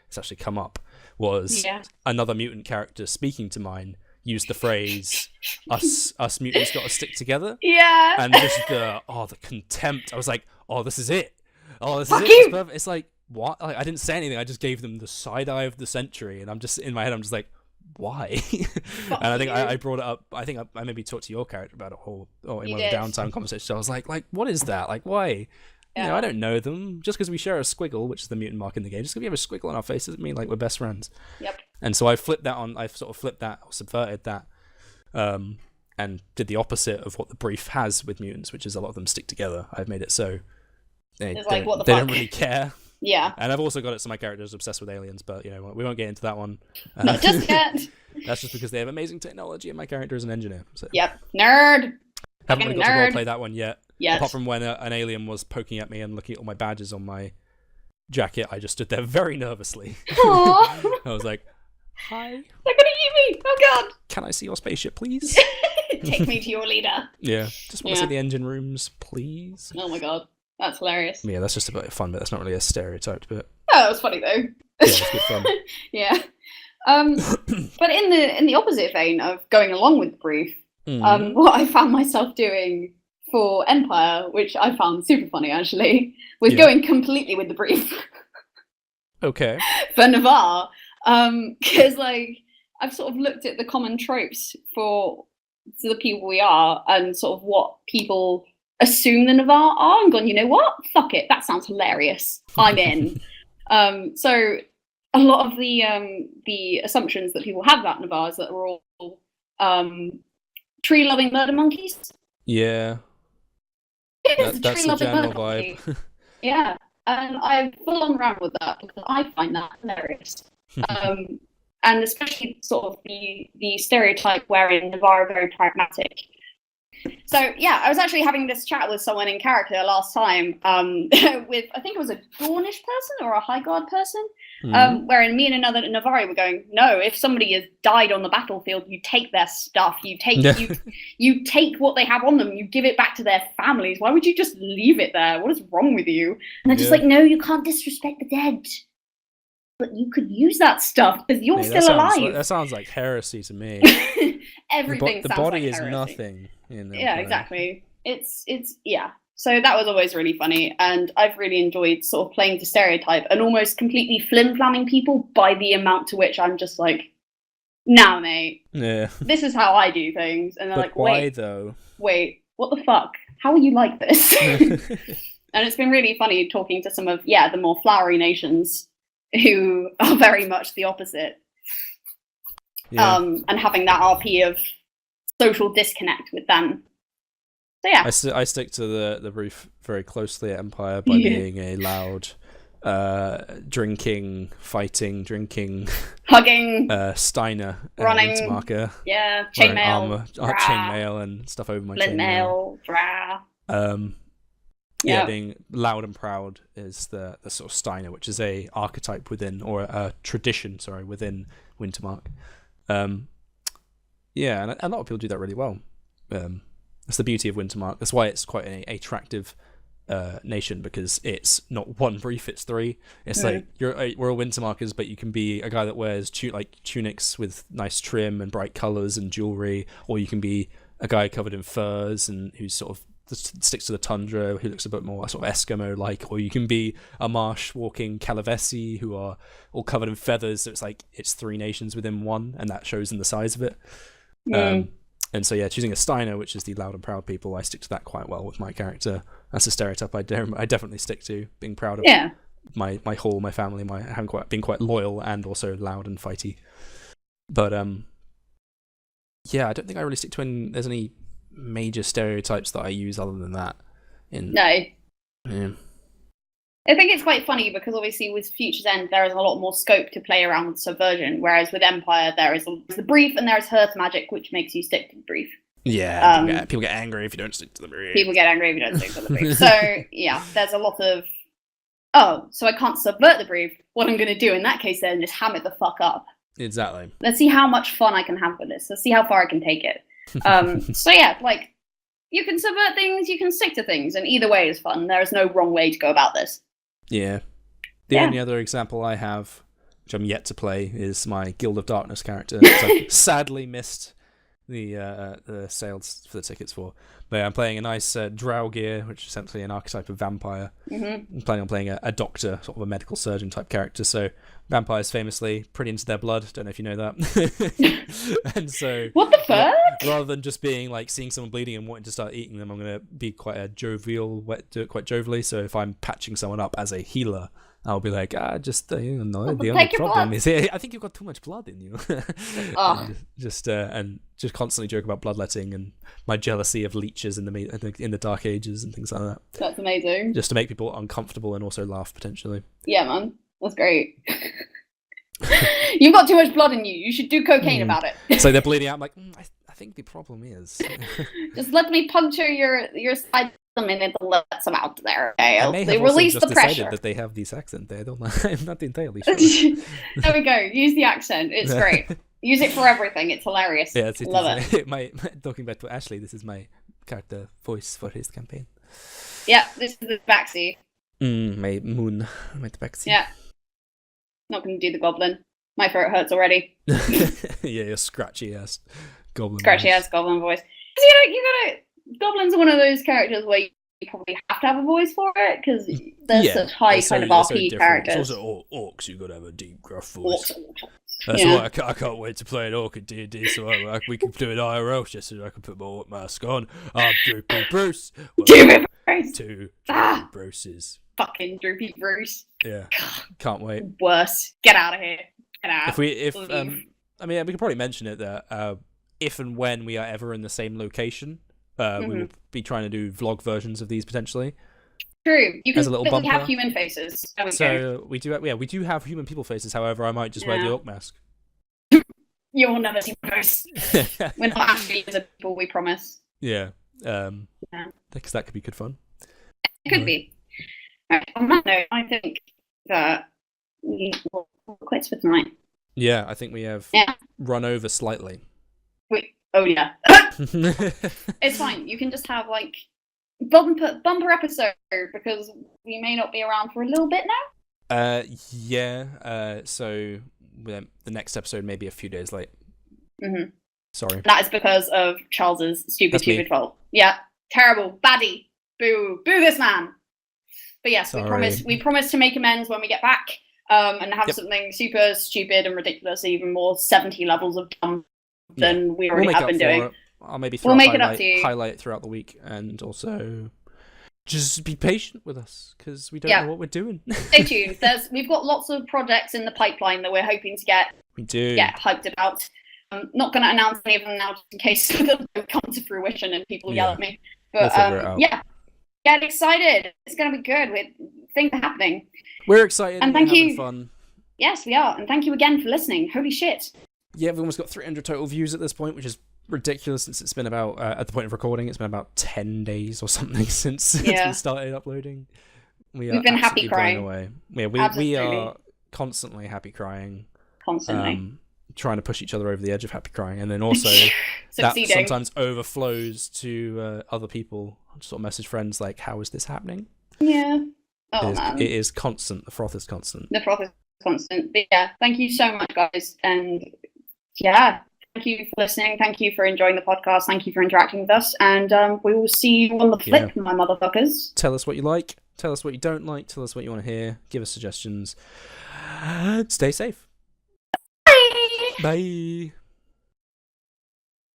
it's actually come up, was another mutant character speaking to mine used the phrase, us mutants got to stick together. Yeah. And just the contempt. I was like, oh, this is it. Oh, this is it. It's perfect. It's like, what? Like, I didn't say anything. I just gave them the side eye of the century. And I'm just, in my head, I'm just like, why? And I think I brought it up. I think I maybe talked to your character about it or in one of the downtime conversations. I was like, what is that? Like, why? Yeah. I don't know them. Just because we share a squiggle, which is the mutant mark in the game, just because we have a squiggle on our face doesn't mean like we're best friends. Yep. And so I flipped that on. I sort of flipped that or subverted that, and did the opposite of what the brief has with mutants, which is a lot of them stick together. I've made it so they don't really care. Yeah. And I've also got it so my character is obsessed with aliens, but we won't get into that one. Not just yet. That's just because they have amazing technology and my character is an engineer. So. Yep. Nerd. Haven't really got to roleplay that one yet. Yes. Apart from when an alien was poking at me and looking at all my badges on my jacket, I just stood there very nervously. Aww. I was like, hi. They're gonna eat me. Oh god. Can I see your spaceship, please? Take me to your leader. Yeah, just want to see the engine rooms, please. Oh my god, that's hilarious. Yeah, that's just a bit of fun, but that's not really a stereotyped bit. Oh, that was funny though. Yeah, it's good fun. Yeah. But in the opposite vein of going along with the brief, what I found myself doing for Empire, which I found super funny actually, was going completely with the brief. Okay. For Navarre, because like I've sort of looked at the common tropes for the people we are and sort of what people assume the Navarre are, and gone, you know what? Fuck it, that sounds hilarious. I'm in. So a lot of the assumptions that people have about Navarre is that we're all tree-loving murder monkeys. Yeah. It is that's the general vibe. Yeah, and I've full on ran with that because I find that hilarious. And especially sort of the stereotype wherein Navarre are very pragmatic. So yeah, I was actually having this chat with someone in character last time, with I think it was a Dornish person or a High Guard person, wherein me and another Navarre were going, no, if somebody has died on the battlefield, you take their stuff, you take you take what they have on them, you give it back to their families. Why would you just leave it there? What is wrong with you? And they're just like, no, you can't disrespect the dead. But you could use that stuff because you're still alive. That sounds like heresy to me. Everything the sounds body like is heresy. nothing. Yeah, exactly. It's yeah. So that was always really funny, and I've really enjoyed sort of playing to stereotype and almost completely flim-flamming people by the amount to which I'm just like, nah, mate. Yeah. This is how I do things, and they're like, why though? Wait, what the fuck? How are you like this? And it's been really funny talking to some of the more flowery nations who are very much the opposite. Yeah. And having that RP of social disconnect with them. So yeah. I stick to the brief very closely at Empire by being a loud drinking, hugging, Steiner, running, Windmarker, chainmail, chainmail and stuff over my chainmail, being loud and proud is the sort of Steiner, which is a archetype within, or a tradition, within Wintermark. And a lot of people do that really well. That's the beauty of Wintermark. That's why it's quite an attractive nation, because it's not one brief, it's three. It's like we're all Wintermarkers, but you can be a guy that wears tunics with nice trim and bright colours and jewellery, or you can be a guy covered in furs and who's sort of sticks to the tundra, who looks a bit more sort of Eskimo-like, or you can be a marsh-walking Calavesi who are all covered in feathers. So it's three nations within one, and that shows in the size of it. And so choosing a Steiner, which is the loud and proud people, I stick to that quite well with my character. That's a stereotype I definitely stick to, being proud of my hall, my family, being quite loyal and also loud and fighty. But I don't think I really stick to there's any major stereotypes that I use other than that. No. Yeah. I think it's quite funny because obviously with Future's End there is a lot more scope to play around with subversion, whereas with Empire there is the brief and there is Hearth magic, which makes you stick to the brief. Yeah, people get angry if you don't stick to the brief. People get angry if you don't stick to the brief. So yeah, there's a lot of so I can't subvert the brief. What I'm going to do in that case then is ham it the fuck up. Exactly. Let's see how much fun I can have with this. Let's see how far I can take it. So yeah, like you can subvert things, you can stick to things, and either way is fun. There is no wrong way to go about this. Yeah. The only other example I have, which I'm yet to play, is my Guild of Darkness character, which I've sadly missed the sales for the tickets for. But I'm playing a nice Draugr, which is essentially an archetype of vampire. I'm planning on playing a doctor, sort of a medical surgeon type character. So vampires famously pretty into their blood. Don't know if you know that. And so what the fuck? Rather than just being like seeing someone bleeding and wanting to start eating them, I'm going to be quite a jovial, do it quite jovially. So if I'm patching someone up as a healer, I'll be like, the only problem is I think you've got too much blood in you. And just constantly joke about bloodletting and my jealousy of leeches in the Dark Ages and things like that. That's amazing. Just to make people uncomfortable and also laugh potentially. Yeah, man, that's great. You've got too much blood in you. You should do cocaine about it. So they're bleeding out. I'm like, I think the problem is. Just let me puncture your side. A minute to let some out there. Okay? They release also just the pressure. decided that they have this accent. I'm not entirely sure. There we go. Use the accent. It's great. Use it for everything. It's hilarious. Yeah, Love it. My talking about Ashley. This is my character voice for his campaign. Yeah, this is the backseat. My moon, my tabaxi. Yeah. Not going to do the goblin. My throat hurts already. Yeah, your scratchy ass goblin. Scratchy ass goblin voice. You gotta. Goblins are one of those characters where you probably have to have a voice for it because they're such high kind of RP characters. It's also orcs. You got to have a deep, gruff voice. Orcs. That's why I can't wait to play an orc in D&D, so we can do it IRL just so I can put my orc mask on. I'm Droopy Bruce. Droopy Bruce. Two Droopy Bruces. Fucking Droopy Bruce. Yeah, can't wait. Worse. Get out of here. Get out. I mean, we could probably mention it that if and when we are ever in the same location, we will be trying to do vlog versions of these potentially. True. You can as a little bumper. have human faces. So we do have human people faces. However, I might just wear the orc mask. You will never see us. We're not actually the people, we promise. Yeah. Because that could be good fun. It could be. Right, on that note, I think that we will quit for tonight. Yeah, I think we have run over slightly. Oh yeah. It's fine. You can just have like bumper episode because we may not be around for a little bit now. So the next episode may be a few days late. Mm-hmm. Sorry. That is because of Charles's stupid fault. Yeah. Terrible. Baddie. Boo. Boo this man. But yes, we promise to make amends when we get back. And have something super stupid and ridiculous, even more 70 levels of dumb than we already have been doing. I'll maybe highlight it throughout the week, and also just be patient with us because we don't know what we're doing. Stay tuned. We've got lots of projects in the pipeline that we're hoping to get hyped about. I'm not going to announce any of them now, just in case they don't come to fruition and people yell at me. But get excited. It's going to be good. Things are happening. We're excited and thank you. Fun. Yes, we are. And thank you again for listening. Holy shit. Yeah, we've almost got 300 total views at this point, which is ridiculous since it's been about, at the point of recording, it's been about 10 days or something since we started uploading. We've been happy crying. Away. Yeah, we are constantly happy crying. Constantly. Trying to push each other over the edge of happy crying. And then also that sometimes overflows to other people. I just sort of message friends like, how is this happening? Yeah. Oh, man. It is constant. The froth is constant. The froth is constant. But yeah, thank you so much, guys. And yeah, thank you for listening. Thank you for enjoying the podcast. Thank you for interacting with us. And we will see you on the flip, my motherfuckers. Tell us what you like. Tell us what you don't like. Tell us what you want to hear. Give us suggestions. Stay safe. Bye. Bye.